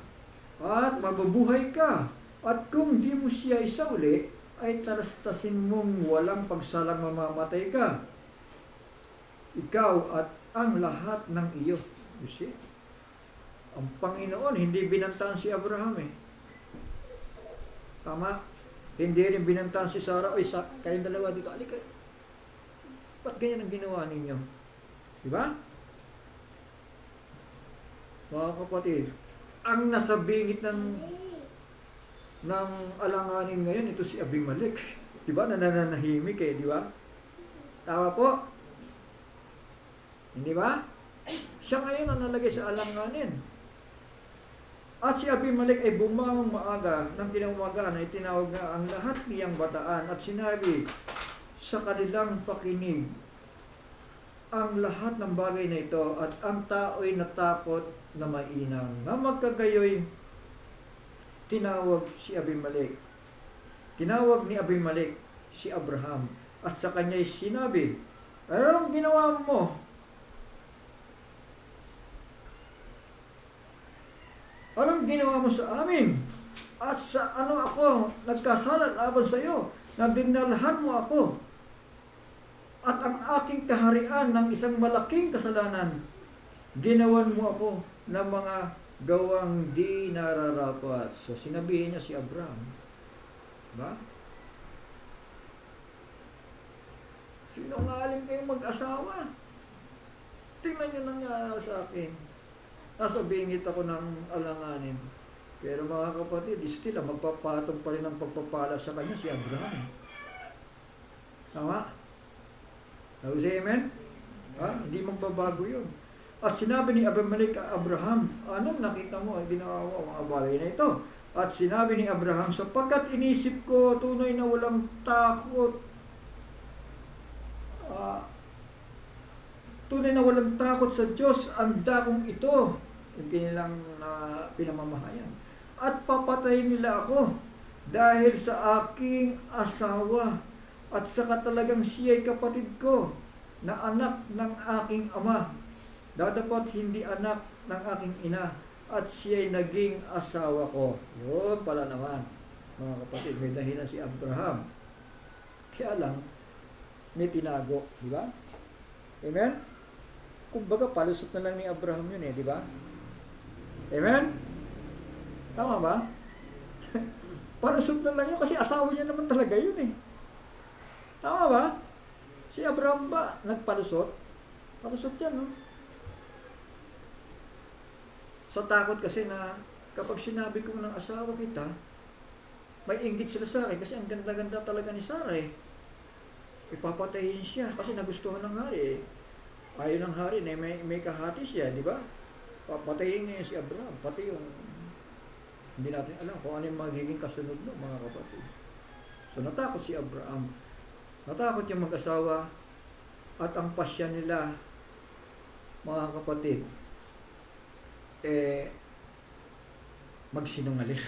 at mabubuhay ka at kung di mo siya isauli ay talastasin mong walang pagsalang mamamatay ka ikaw at ang lahat ng iyo. You see? Ang Panginoon hindi binantaan si Abraham eh. Tama? Hindi rin binantaan si Sarah, kayong dalawa dito, alika. Ba't ganyan ang ginawa ninyo? Diba? Mga kapatid, ang nasa bingit ng alanganin ngayon, ito si Abimelech. Diba? Nananahimik eh, diba? Tama po? Hindi ba? Siya ngayon ang nalagay sa alanganin. At si Abimelech ay bumangon maaga ng kinaumagahan ay tinawag nga ang lahat niyang bataan at sinabi sa kanilang pakinig ang lahat ng bagay na ito at ang tao'y natakot na mainang. Na magkagayoy tinawag si Abimelech. Tinawag ni Abimelech si Abraham at sa kanya'y sinabi, anong ginawa mo? Anong ginawa mo sa amin? At sa ano ako nagkasala laban sa iyo? Na dinalhan mo ako. At ang aking kaharian ng isang malaking kasalanan, ginawan mo ako ng mga gawang di nararapat. So sinabihin niya si Abraham. Ba? Sinungaling kayong mag-asawa. Tingnan niyo nangyari sa akin. Nasa bingit ako ng alanganin. Pero mga kapatid, still magpapatong pa rin ang pagpapala sa kanya si Abraham. Tama? Say amen? Hindi magbabago yun. At sinabi ni Abimelech kay Abraham, anong nakita mo? Ginawa mo ang mga bagay na ito. At sinabi ni Abraham, sapagkat inisip ko tunay na walang takot. Tunay na walang takot sa Diyos ang dakong ito. Yung kanilang pinamamahayan. At papatayin nila ako dahil sa aking asawa at sa katalagang siya'y kapatid ko na anak ng aking ama. Dadapat hindi anak ng aking ina at siya'y naging asawa ko. Yun pala naman. Mga kapatid, may dahilan si Abraham. Kaya lang, may tinago. Di ba? Amen? Kumbaga, palusot na lang ni Abraham yun di ba? Amen? Tama ba? Palusot na lang yun kasi asawa niya naman talaga yun eh. Tama ba? Si Abraham ba nagpalusot? Palusot yan, no? Sa takot kasi na kapag sinabi ko ng asawa kita, may inggit sila sa akin kasi ang ganda-ganda talaga ni Sarah eh. Ipapatayin siya kasi nagustuhan ng hari eh. Ayaw ng hari na may kahati siya, di ba? Papatayin niya si Abraham, pati yung hindi natin alam kung ano yung magiging kasunod mo, mga kapatid. So natakot si Abraham. Natakot yung mag-asawa at ang pasya nila, mga kapatid, magsinungaling.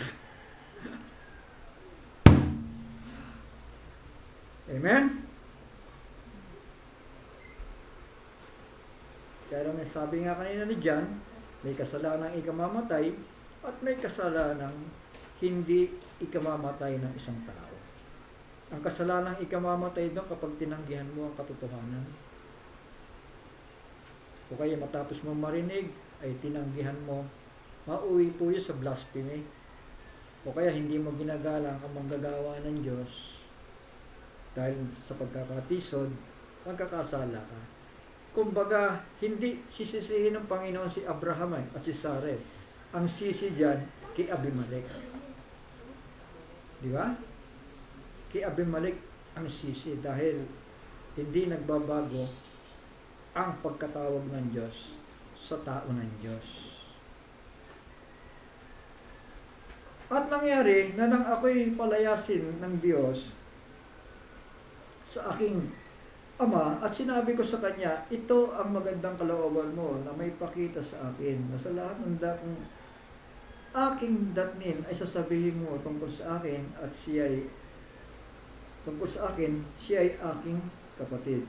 Amen? Kaya may sabi nga kanina ni John, may kasalanang ikamamatay at may kasalanang hindi ikamamatay ng isang tao. Ang kasalanang ikamamatay doon kapag tinanggihan mo ang katotohanan. O kaya matapos mo marinig, ay tinanggihan mo, mauwi po yun sa blasphemy. O kaya hindi mo ginagalang ang manggagawa ng Diyos dahil sa pagkakatisod, magkakasala ka. Kumbaga, hindi sisisihin ng Panginoon si Abraham at si Sarah. Ang sisi diyan kay Abimelech. Di ba? Kay Abimelech ang sisi dahil hindi nagbabago ang pagkatawag ng Diyos sa tao ng Diyos. At nangyari na nang ako'y palayasin ng Diyos sa aking Ama, at sinabi ko sa kanya, ito ang magandang kalooban mo na may pakita sa akin, na sa lahat ng aking datnin ay sasabihin mo tungkol sa akin at siya'y tungkol sa akin, siya ay aking kapatid.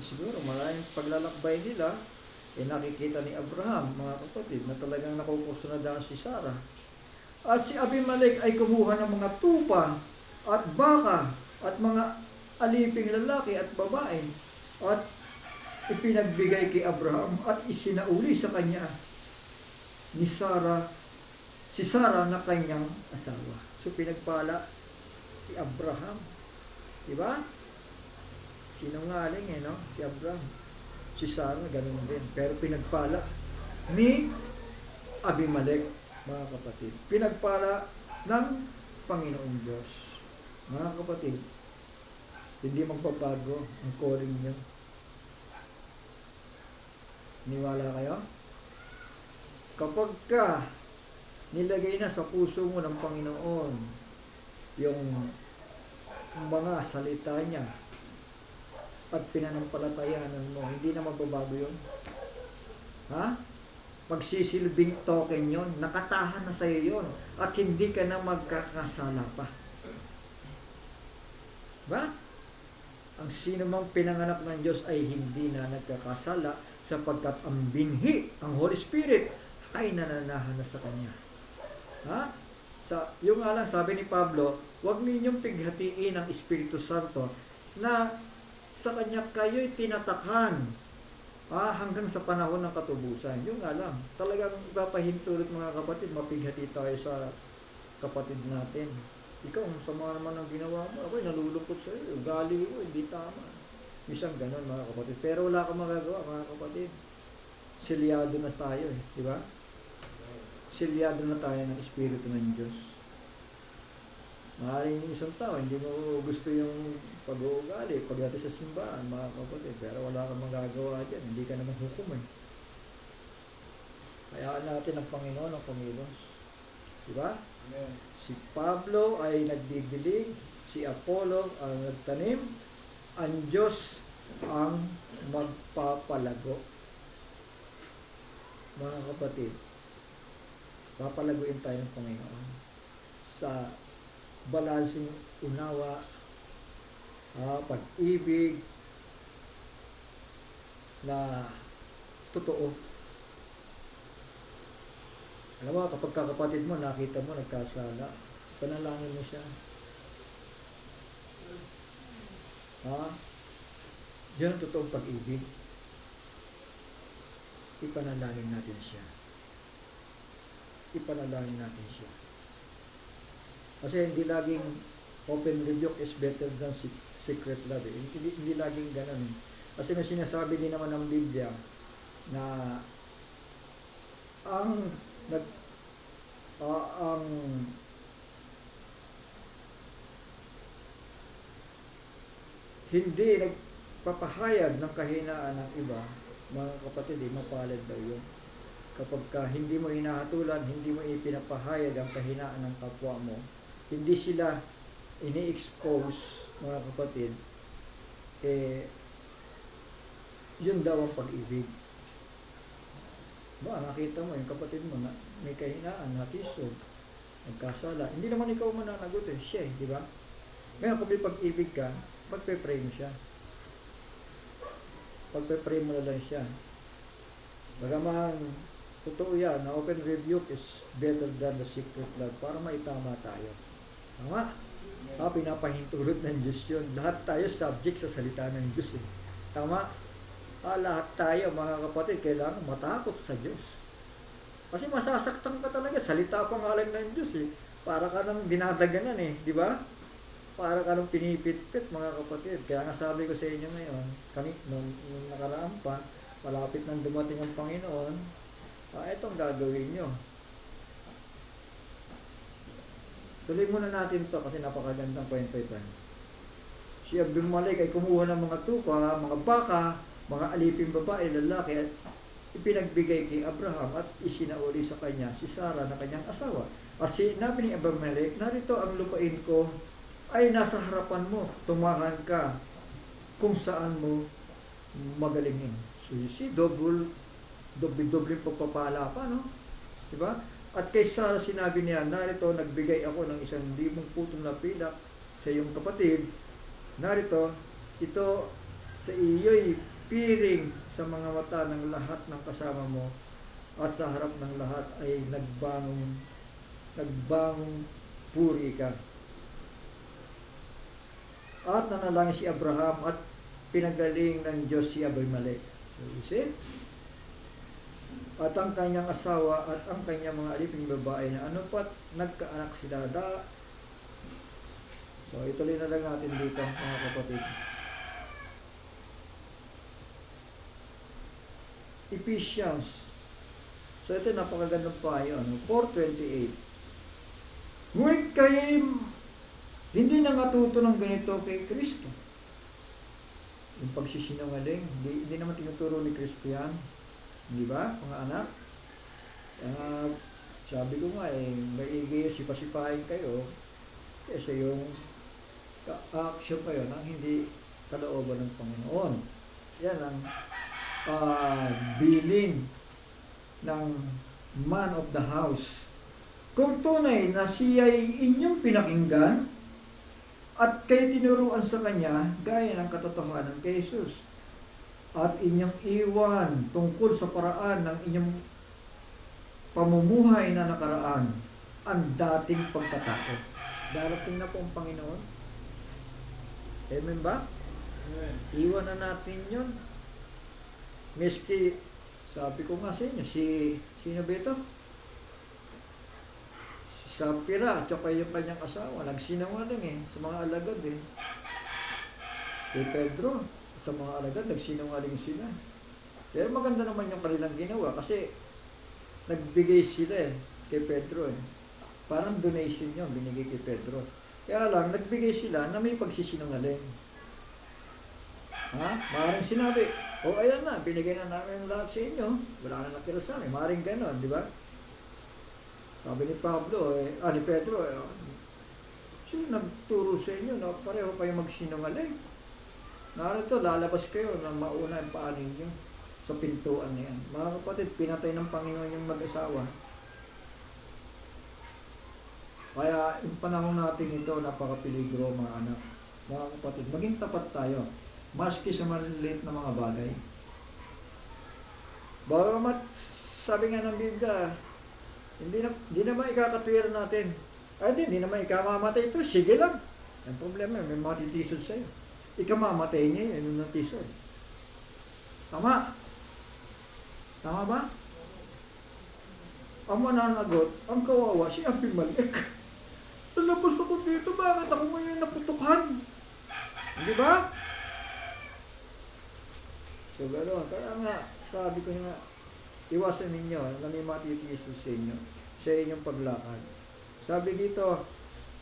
Siguro maraming paglalakbay nila, nakikita ni Abraham, mga kapatid, na talagang nakukusunodaan si Sarah. At si Abimelech ay kumuha ng mga tupa at baka at mga aliping lalaki at babae at ipinagbigay kay Abraham at isinauli sa kanya ni Sarah, si Sarah na kanyang asawa. So pinagpala si Abraham. Diba? Sinungaling no? Si Abraham. Si Sarah, ganun din. Pero pinagpala ni Abimelech, mga kapatid. Pinagpala ng Panginoong Diyos. Mga kapatid, hindi magbabago ang calling nyo. Niwala kayo? Kapag ka nilagay na sa puso mo ng Panginoon yung mga salita niya at pinanampalatayanan mo, hindi na magbabago yun. Ha? Magsisilbing token yun. Nakatahan na sa'yo yun. At hindi ka na magkakasala pa. Ba? Ang sino mang pinanganak ng Diyos ay hindi na nagkakasala sapagkat ang binhi, ang Holy Spirit, ay nananahan na sa Kanya. Ha? Yung nga lang, sabi ni Pablo, huwag ninyong pighatiin ang Espiritu Santo na sa Kanya kayo'y tinatakhan hanggang sa panahon ng katubusan. Yung nga lang, talagang ipapahintulot mga kapatid, mapighati tayo sa kapatid natin. Ikaw, ang sama naman ang ginawa mo, ako'y nalulungkot sa iyo, ugali ko, hindi tama. Minsan ganun mga kapatid. Pero wala kang magagawa mga kapatid. Silyado na tayo di ba? Silyado na tayo ng Espiritu ng Diyos. Maaaring isang tao, hindi mo gusto yung pag-uugali, pagdating sa simbahan, mga kapatid. Pero wala kang magagawa dyan, hindi ka naman hukom Kayaan natin ang Panginoon ang kumilos. Di ba? Amen. Si Pablo ay nagdidilig, si Apollo ang nagtanim, ang Diyos ang magpapalago. Mga kapatid, papalaguin tayo ng Panginoon sa balansing unawa, pag-ibig na totoo. Alam mo, kapag kakapatid mo, nakita mo, nagkasala, panalangin mo siya. Diyan ang totoong pag-ibig. Ipanalangin natin siya. Ipanalangin natin siya. Kasi hindi laging open rebuke is better than secret love. Hindi laging ganun. Kasi may sinasabi din naman ng Biblia na ang nag ang hindi nagpapahayag ng kahinaan ng iba, mga kapatid, mapalad daw yun. Kapag hindi mo hinahatulan, hindi mo ipinapahayag ang kahinaan ng kapwa mo, hindi sila ini-expose, mga kapatid, yun daw ang pag-ibig. Nakita mo yung kapatid mo na may kahinaan, natisod, nagkasala. Hindi naman ikaw mananagot siya di ba? Ngayon kung may pag-ibig ka, pagpe-pray mo siya. Pagpe-pray mo na lang siya. Bagaman, totoo yan, na open rebuke is better than the secret love para maitama tayo. Tama? Pinapahintulot ng Diyos yun. Lahat tayo subject sa salita ng Diyos. Tama? Lahat tayo, mga kapatid, kailangan matakot sa Diyos. Kasi masasaktan ka talaga. Salita pa nga lang ng Diyos Para ka nang dinadaganan di ba? Para ka nang pinipit-pit, mga kapatid. Kaya nga sabi ko sa inyo ngayon, nung nakaraan pa, malapit nang dumating ang Panginoon, itong gagawin nyo. Tuloy muna natin to kasi napakagandang kwento ito. Si Abdul Malik ay kumuha ng mga tupa, mga baka, mga aliping babae, lalaki, at ipinagbigay kay Abraham at isinauli sa kanya si Sarah na kanyang asawa. At sinabi ni Abimelech, narito ang lupain ko ay nasa harapan mo, tumahan ka kung saan mo magalingin. So you see, doble pagpapala pa, no? Diba? At kay Sarah sinabi niya, narito nagbigay ako ng 1,000 putong na pilak sa iyong kapatid. Narito, ito sa iyo'y piring sa mga mata ng lahat ng kasama mo at sa harap ng lahat ay nagbangong puri ka. At nanalangin si Abraham at pinagaling ng Diyos si Abimelech. So you see? At ang kanyang asawa at ang kanyang mga aliping babae na pat nagkaanak sila. So ituloy na lang natin dito, mga kapatid. Ephesians. So ito napakagandang payo, 4:28. Ngunit kayo hindi na matuto ng ganito kay Kristo. Yung pagsisinungaling, hindi naman tinuturo ni Kristo yan. Di ba, mga anak? Sabi ko nga maigi sipasipahin kayo kasi yung action kayo nang hindi kalooban ng Panginoon. Yan ang bilin ng man of the house. Kung tunay na siya'y inyong pinakinggan at kayo tinuruan sa kanya gaya ng katotohanan kay Jesus at inyong iwan tungkol sa paraan ng inyong pamumuhay na nakaraan ang dating pagkatakot. Darating na po ang Panginoon. Amen ba? Amen. Iwan na natin yun. Miski, sabi ko nga sa inyo, sino ba ito? Si Sapphira, at saka yung kanyang asawa, nagsinungaling sa mga alagad Kay Pedro, sa mga alagad, nagsinungaling sila. Pero maganda naman yung kanilang ginawa kasi nagbigay sila kay Pedro Parang donation yun, binigay kay Pedro. Kaya lang, nagbigay sila na may pagsisinungaling. Maaaring sinabi, ayan na, binigay na namin lahat sa inyo. Wala na natira sa amin. Maaaring ganon, di ba? Sabi ni Pablo, ni Pedro, sino nagturo sa inyo na pareho kayo magsinungaling? Narito, lalabas kayo na mauna ang paan ninyo sa pintuan na yan. Mga kapatid, pinatay ng Panginoon yung mag-asawa. Kaya, yung panahon natin ito, napakapiligro, mga anak. Mga kapatid, maging tapat tayo. Maski sa maliliit na mga bagay. Bagamat sabi nga ng Biblia, hindi naman ikakatwiran natin. Hindi naman ikamamatay ito. Sige lang. Ang problema, may matitisod sa'yo. Ikamamatay niya yun, yung natisod. Tama? Tama ba? Ang mananagot, ang kawawa, si Abimelech. Nalabas ako dito, bakit ako ngayon naputukan? Di ba? So, gano'n. Kaya nga, sabi ko nga, iwasan ninyo na may matitiis sa inyong paglakad. Sabi dito,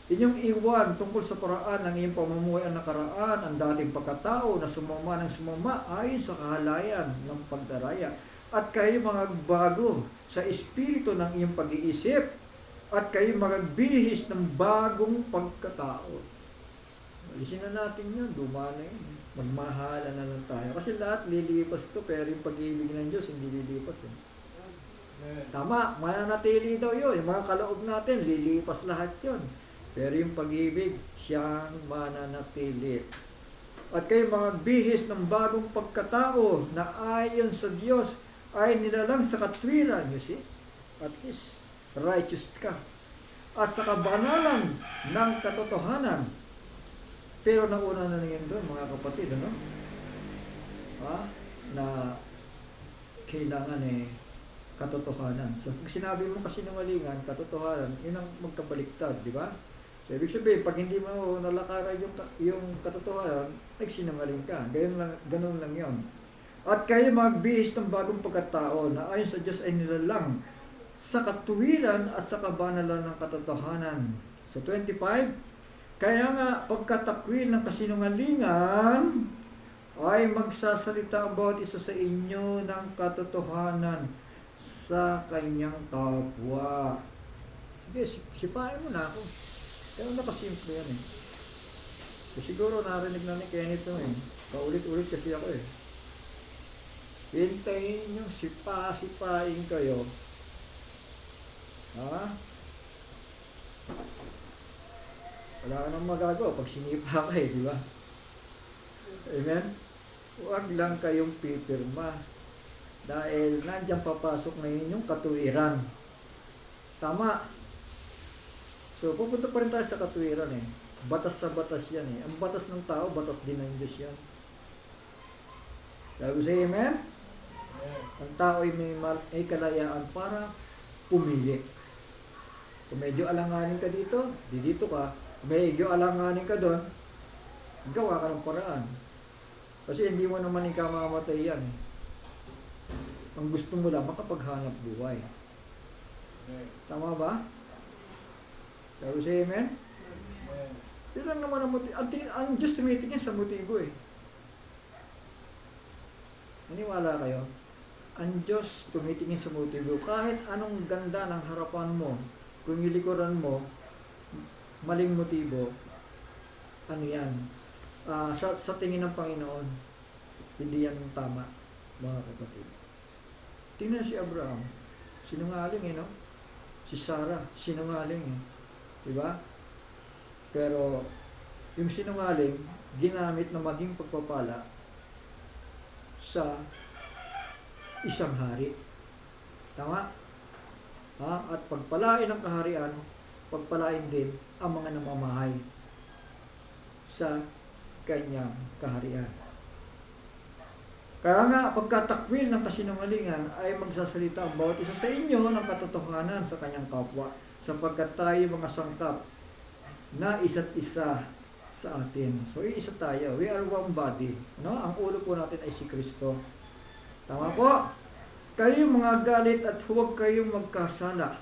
inyong iwan tungkol sa paraan ng iyong pamumuhay ang nakaraan, ang dating pagkatao na sumama ng sumama ayon sa kahalayan ng pagdaraya. At kayo magbago sa espiritu ng iyong pag-iisip at kayo magbihis ng bagong pagkatao. Alisin na natin yun, dumana yun. Magmahala na lang tayo. Kasi lahat lilipas to, pero yung pag-ibig ng Diyos hindi lilipas eh. Tama, mananatili daw yun. Yung mga kaloob natin, lilipas lahat yun. Pero yung pag-ibig, siyang mananatili. At kayo magbihis ng bagong pagkatao na ayon sa Diyos ay nilalang sa katwiran, you see? At least, righteous ka. At sa kabanalan ng katotohanan. Pero nauna na ngayon doon, mga kapatid, ano? Na kailangan katotohanan. So, kung sinabi mo kasinungalingan, katotohanan, yun ang magkabaliktad, di ba? So, ibig sabihin, pag hindi mo nalakaran yung katotohanan, nagsinungaling ka. Ganun lang yun. At kayo magbihis ng bagong pagkatao na ayon sa Diyos ay nilalang sa katuwiran at sa kabanalan ng katotohanan. Sa 25, kaya nga pagkatakwil ng kasinungalingan ay magsasalita ang bawat isa sa inyo ng katotohanan sa kanyang kapwa. Sige, sipain mo na ako. Kaya nakasimple yan eh. Siguro narinig na ni Kenneth ito eh. Paulit-ulit kasi ako eh. Hintayin nyo, sipa-sipain kayo. Ha? Wala ka nang magagawa pag sinipa ka di ba? Amen? Huwag lang kayong pipirma. Dahil nandiyan papasok na yun yung katuwiran. Tama. So, pupunta pa rin tayo sa katuwiran eh. Batas sa batas yan eh. Ang batas ng tao, batas din ng Diyos yan. Sabi ko sa amen? Ang tao ay may kalayaan para pumili. Kung medyo alanganin ka dito, dito ka. Medyo alanganin ka doon, gawa ka ng paraan. Kasi hindi mo naman ikamamatay yan. Ang gusto mo lang, makapaghanap buhay. Tama ba? Sabi siya, amen? Yun lang naman ang motibo. Ang Diyos tumitingin sa motibo eh. Naniwala kayo? Ang Diyos tumitingin sa motibo. Kahit anong ganda ng harapan mo, kung ilikuran mo, maling motibo, ano yan? Sa tingin ng Panginoon, hindi yan tama, mga kapatid. Tingnan si Abraham, sinungaling no? Si Sarah, sinungaling diba? Pero, yung sinungaling, ginamit na maging pagpapala sa isang hari. Tama? At pagpalain ng kaharian, pagpalain din ang mga namamahay sa kanyang kaharian. Kaya nga, pagkatakwil ng kasinungalingan ay magsasalita ang bawat isa sa inyo ng katotohanan sa kanyang kapwa, sapagkat tayo mga sangkap na isa't isa sa atin. So, isa tayo. We are one body. No? Ang ulo po natin ay si Kristo. Tama po? Kayo mga galit at huwag kayong magkasala.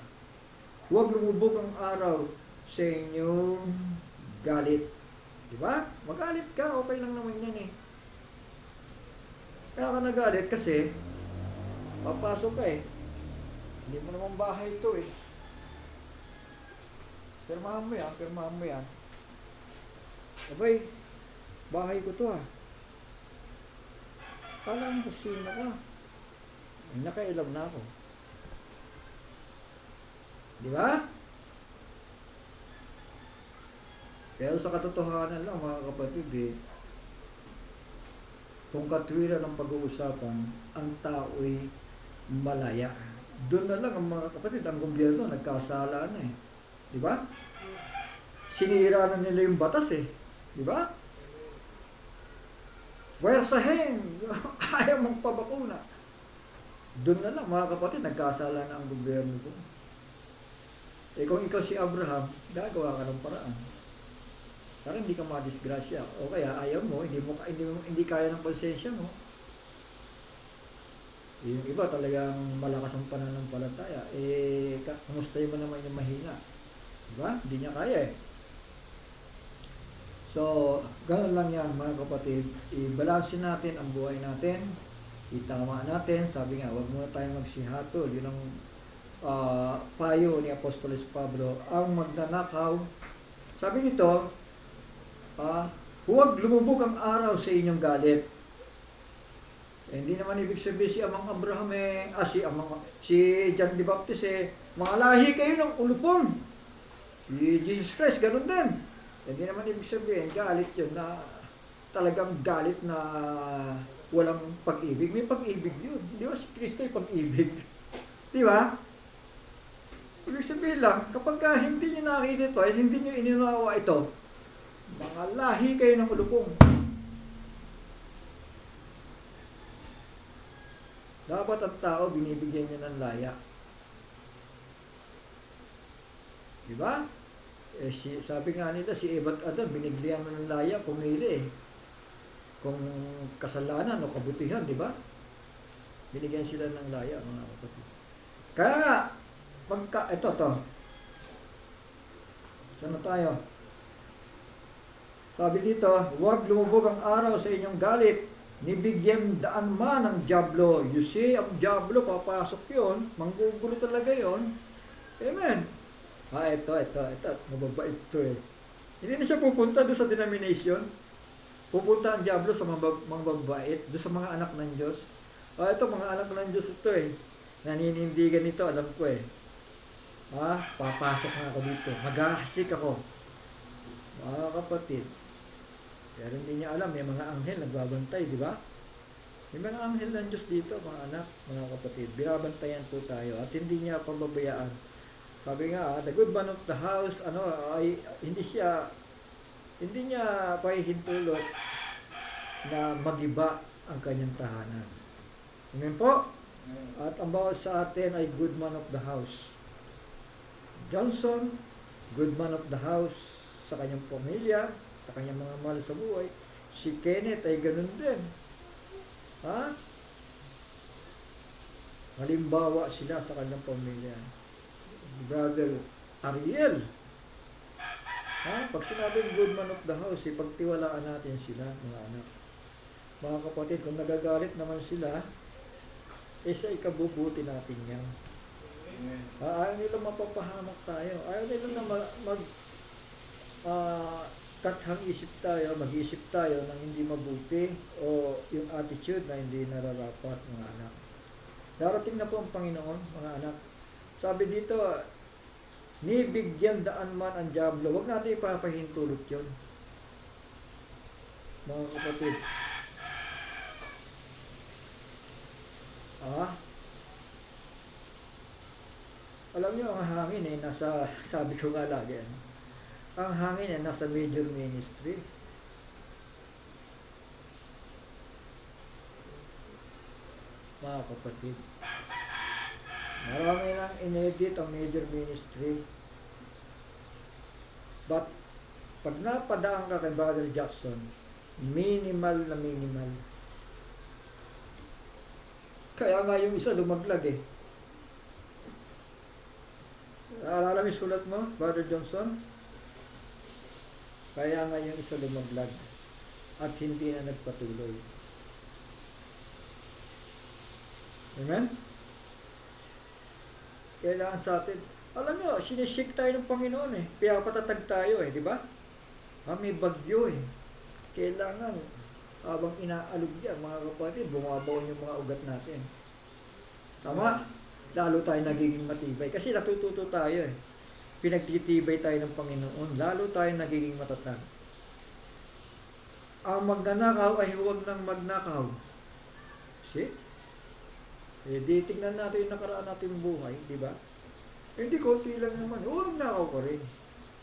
Huwag lumubog ang araw sa inyong galit. Diba? Magalit ka, okay lang naman yan eh. Kaya ka nagalit kasi papasok ka eh. Hindi mo naman bahay ito eh. Pirmahan mo yan. Abay, bahay ko to Kala mo kusina ka. Nakailam na ako. Di ba? Pero sa katotohanan lang mga kapatid kung katwiran ang pag-uusapan, ang tao'y malaya. Doon na lang ang mga kapatid, ang gobyerno nagkasala na Di ba? Sinira na nila yung batas Di ba? Wersahin! Kaya mong pabakuna. Doon na lang mga kapatid, nagkasala na ang gobyerno doon. Eh kung ikaw si Abraham, gagawa ka ng paraan. Para hindi ka madisgrasya. O kaya ayaw mo, hindi kaya ng konsensya mo. Yung iba talagang malakas ang pananampalataya. Eh, kumustahin mo naman yung mahina. Diba? Hindi niya kaya eh. So, ganoon lang yan mga kapatid. I-balansin natin ang buhay natin. Itama natin. Sabi nga, huwag muna tayong magsihatol. Yun ang payo ni Apostoles Pablo. Ang magnanakaw, sabi nito, huwag lumubog ang araw sa inyong galit. Hindi naman ibig sabihin si Amang Abraham si John the Baptist mga lahi kayo ng ulupong. Si Jesus Christ, ganun din. Hindi naman ibig sabihin, galit yun na talagang galit na walang pag-ibig. May pag-ibig yun. Di ba si Kristo ay pag-ibig? Di ba? Ibig sabihin lang, kapag hindi nyo nakikita ito, ay hindi nyo inunawa ito, mga lahi kayo ng ulupong. Dapat ang tao, binibigyan niya ng laya. Diba? Sabi nga nila, si Eva at Adam, binigyan mo ng laya, pumili eh. Kung kasalanan o kabutihan, diba? Binigyan sila ng laya, mga kapatid. Kaya nga, ito. Saan na tayo? Sabi dito, huwag lumubog ang araw sa inyong galit, nibigyan daan man ang diablo. You see, ang diablo, papasok yun, manggugulo talaga yun. Amen. Ito, mababait ito eh. Hindi na siya pupunta doon sa denomination. Pupunta ang diablo sa mga mababait, doon sa mga anak ng Diyos. Ito, mga anak ng Diyos ito eh. Naninindigan ito, alam ko eh. Papasok na ako dito. Maghahasik ako. Mga kapatid. Pero hindi niya alam, may mga anghel nagbabantay, di ba? May mga anghel ng Diyos dito, mga anak, mga kapatid. Binabantayan po tayo at hindi niya pababayaan. Sabi nga, the good man of the house, ay hindi niya pahihintulot na magiba ang kanyang tahanan. Amen po? At ang bawat sa atin ay good man of the house. Johnson, good man of the house sa kanyang pamilya, sa kanyang mga mahal sa buhay. Si Kenneth ay ganun din. Halimbawa sila sa kanyang pamilya. Brother Ariel. Pag sinabing good man of the house, pagtiwalaan natin sila, mga anak. Mga kapatid, kung nagagalit naman sila, sa ikabubuti natin yan. Ayaw nila mapapahamak tayo. Ayaw nila na kathang isip tayo, mag-isip tayo ng hindi mabuti o yung attitude na hindi nararapat, mga anak. Darating na po ang Panginoon, mga anak. Sabi dito, nibigyan daan man ang diablo. Huwag natin ipapahintulot yun. Mga kapatid. Alam niyo, ang hangin sabi ko nga lagi, ang hangin nasa major ministry. Mga kapatid. Marami lang inedit ang major ministry. But, pag napadaan ka kay Brother Jackson, minimal na minimal. Kaya nga yung isa lumaglag eh. Alala mo yung sulat mo, Brother Johnson? Kaya nga yung isa lumaglag at hindi na nagpatuloy. Amen? Kailangan sa atin, alam nyo, sinishik tayo ng Panginoon eh. Piyapatatag tayo eh, di ba? May bagyo eh. Kailangan, habang inaalog yan, mga kapatid, bumabaw yung mga ugat natin. Tama? Lalo tayo nagiging matibay. Kasi natututo tayo eh. Pinagtitibay tayo ng Panginoon. Lalo tayo nagiging matatag. Ang magnanakaw ay huwag nang magnakaw. See? Di tingnan natin yung nakaraan natin buhay, di ba? Hindi, konti lang naman. Huwag nakaw ko rin.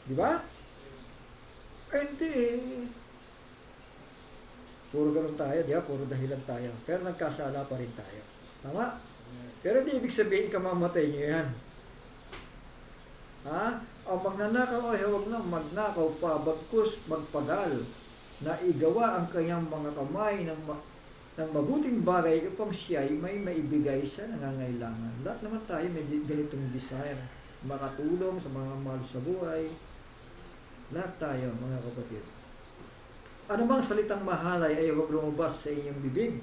Di ba? Hindi. Puro ganun tayo, di ba? Puro dahilan tayo. Pero nagkasala pa rin tayo. Tama? Pero hindi ibig sabihin kamamatay nyo yan. Ha? Ang magnanakaw ay huwag na magnakaw pa, bagkus magpagal, na igawa ang kanyang mga kamay ng mabuting bagay upang siya ay may maibigay sa nangangailangan. Lahat naman tayo may ganitong desire, makatulong sa mga mahal sa buhay. Lahat tayo, mga kapatid. Ano bang salitang mahalay ay huwag lumabas sa inyong bibig,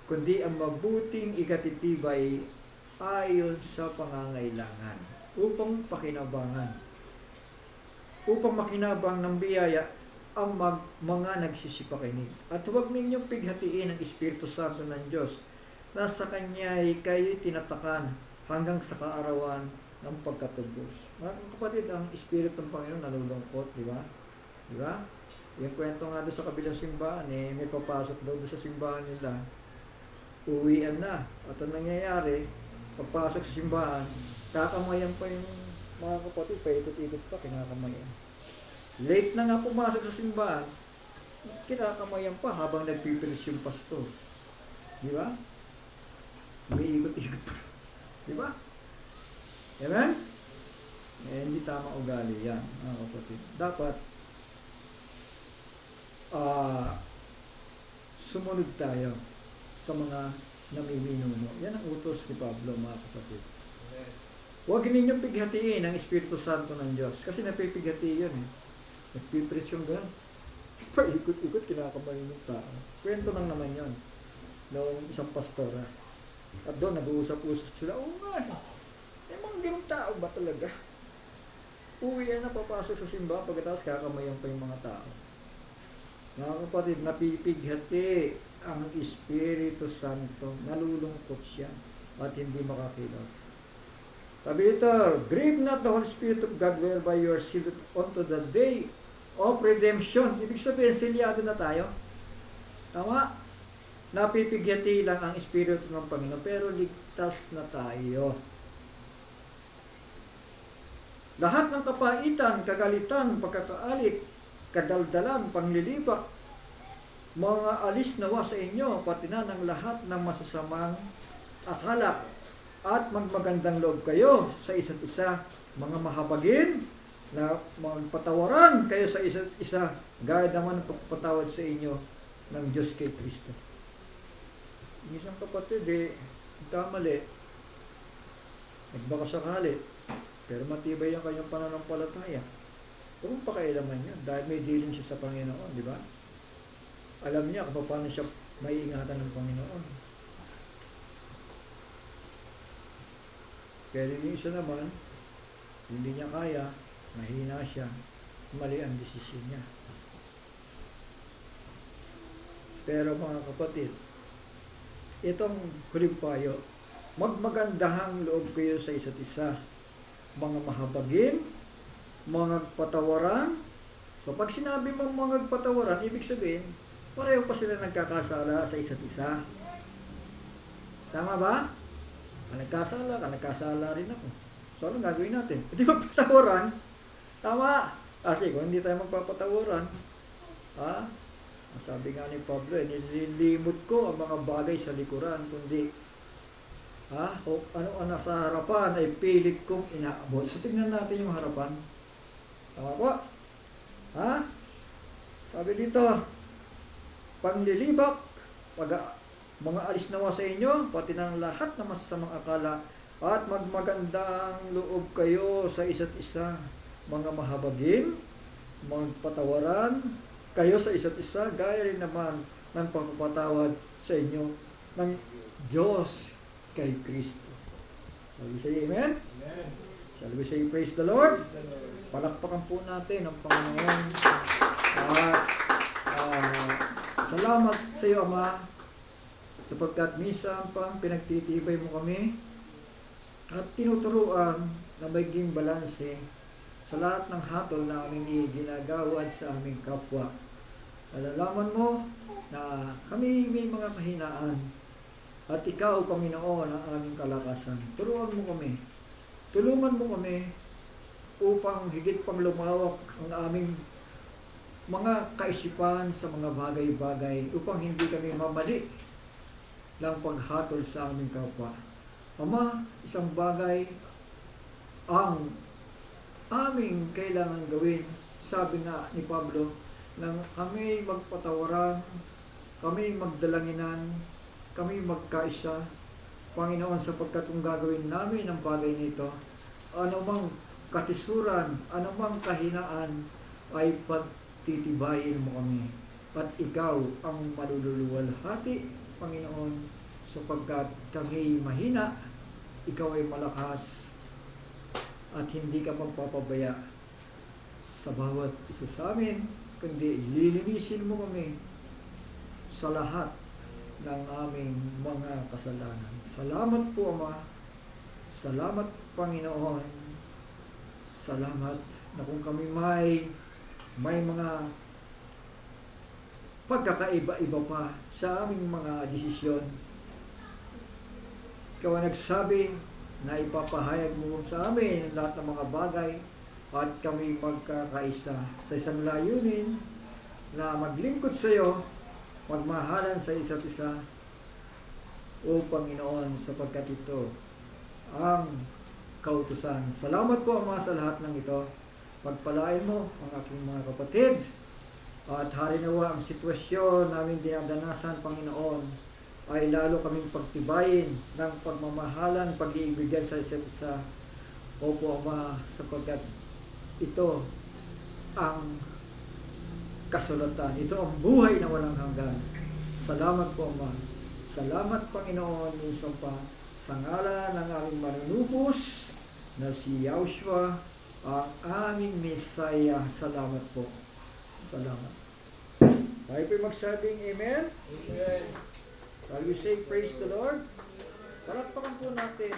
kundi ang mabuting ikatitibay ayon sa pangangailangan, upang pakinabangan, upang makinabang ng biyaya ang mga nagsisipakinig. At huwag ninyong pighatiin ang Espiritu Santo ng Diyos na sa Kanya ay kayo tinatakan hanggang sa kaarawan ng pagkatubos. Mga kapatid, ang Espiritu ng Panginoon nalulungkot, di ba? Di ba? Yung kwento nga doon sa kabilang simbahan, may papasok daw doon sa simbahan nila. Uwian na. At ang nangyayari, pagpasok sa simbahan, kakamayan pa yung mga kapatid, paikot-ikot pa, kinakamayan. Late na nga pumasok sa simbahan, kinakamayan pa habang nagpipilis yung pastor. Di ba? May ikot-ikot pa. Di ba? Amen? Hindi tama ugali yan, mga kapatid. Dapat, sumunod tayo sa mga namiminuno. Yan ang utos ni Pablo, mga kapatid. Huwag ninyong pighatiin ang Espiritu Santo ng Diyos. Kasi napipighati yan eh. Nagpipreach yung gano'n. Paikot-ikot, kinakamayin yung tao. Kwento lang naman yun. Noong isang pastora. At doon, nag-uusap-usap sila. Oo nga, mga ganong tao ba talaga? Uwi na, papasok sa simbahan, pagkatapos kakamayan pa yung mga tao. Mga kapatid, napipighati ang Espiritu Santo. Nalulungkot siya at hindi makakilos. Sabi ito, grieve not the Holy Spirit of God whereby you are sealed unto the day of redemption. Ibig sabihin, silyado na tayo. Tama? Napipighati lang ang Espiritu ng Panginoon, pero ligtas na tayo. Lahat ng kapaitan, kagalitan, pagkakaalit, kadaldalan, panglilibak, mga alis nawa sa inyo, pati na ng lahat ng masasamang akala, at magmagandang loob kayo sa isa't isa, mga mahabagin, na magpatawaran kayo sa isa't isa, gaya naman ng pagpatawad sa inyo ng Diyos kay Kristo. Isang kapatid, kamali, nagbaka sakali, pero matibay ang kanyang pananampalataya. Huwag pakailaman yun, dahil may dealing siya sa Panginoon, di ba? Alam niya kung paano siya maiingatan ng Panginoon. Pero yung isa naman, hindi niya kaya, mahina siya, mali ang desisyon niya. Pero mga kapatid, itong huling payo, magmagandahang loob kayo sa isa't isa, mga mahabagin, mga patawaran. So pag sinabi mong mga patawaran, ibig sabihin, pareho pa sila nagkakasala sa isa't isa. Tama ba? Nagkasala rin ako. So, anong gagawin natin? Hindi magpatawaran. Tama. Kasi kung hindi tayo magpapatawaran, sabi nga ni Pablo, nililimot ko ang mga bagay sa likuran, kundi kung ano ang nasa harapan ay pilit kong inaabot. So, tingnan natin yung harapan. Tama po? Sabi dito, panglilibak, mga alis nawa sa inyo, pati ng lahat na masasamang akala, at magmagandang loob kayo sa isa't isa, mga mahabagin, magpatawaran kayo sa isa't isa, gaya rin naman ng pagpapatawad sa inyo ng Diyos kay Kristo. Shall we say amen? Amen. Shall we say praise the Lord? Palakpakan po natin ang Panginoon. Salamat sa iyo, Ama, sapagkat minsan pang pinagtitibay mo kami at tinuturuan na maging balanse sa lahat ng hatol na aming ginagawad sa aming kapwa. Nalalaman mo na kami may mga kahinaan at ikaw, Panginoon, ang aming kalakasan. Tulungan mo kami. Tulungan mo kami upang higit pang lumawak ang aming mga kaisipan sa mga bagay-bagay upang hindi kami mamali ng paghatol sa aming kapwa. Ama, isang bagay ang aming kailangan gawin. Sabi nga ni Pablo, nang kami magpatawaran, kami magdalanginan, kami magkaisa, Panginoon, sapagkat kung gagawin namin ang bagay nito, anumang katisuran, anumang kahinaan, ay pagtitibayin mo kami. At ikaw ang malululuwalhati, Panginoon, sapagkat kami mahina, ikaw ay malakas, at hindi ka magpapabaya sa bawat isa sa amin, kundi lilinisin mo kami sa lahat ng aming mga kasalanan. Salamat po, Ama. Salamat, Panginoon. Salamat na kung kami may mga pagkakaiba-iba pa sa aming mga desisyon, ikaw ang nagsabi na ipapahayag mo sa amin lahat ng mga bagay at kami magkakaisa sa isang layunin na maglingkod sa iyo, magmahalan sa isa't isa, o Panginoon, sapagkat ito ang kautusan. Salamat po, Ama, sa lahat ng ito. Pagpalain mo ang aking mga kapatid at harinawa ang sitwasyon namin dinadanasan, Panginoon, ay lalo kaming pagtibayin ng pagmamahalan, pag-iibigan sa isa't isa. Opo, Ama, sapagkat ito ang kasulatan. Ito ang buhay na walang hanggan. Salamat po, Ama. Salamat, Panginoon, minsan pa sa ngalan ng aming manunubos na si Yahushua, ang aming Messiah. Salamat po. Salamat. Tayo po magsabing Amen. Amen. Shall we say praise the Lord? Palakpakan po natin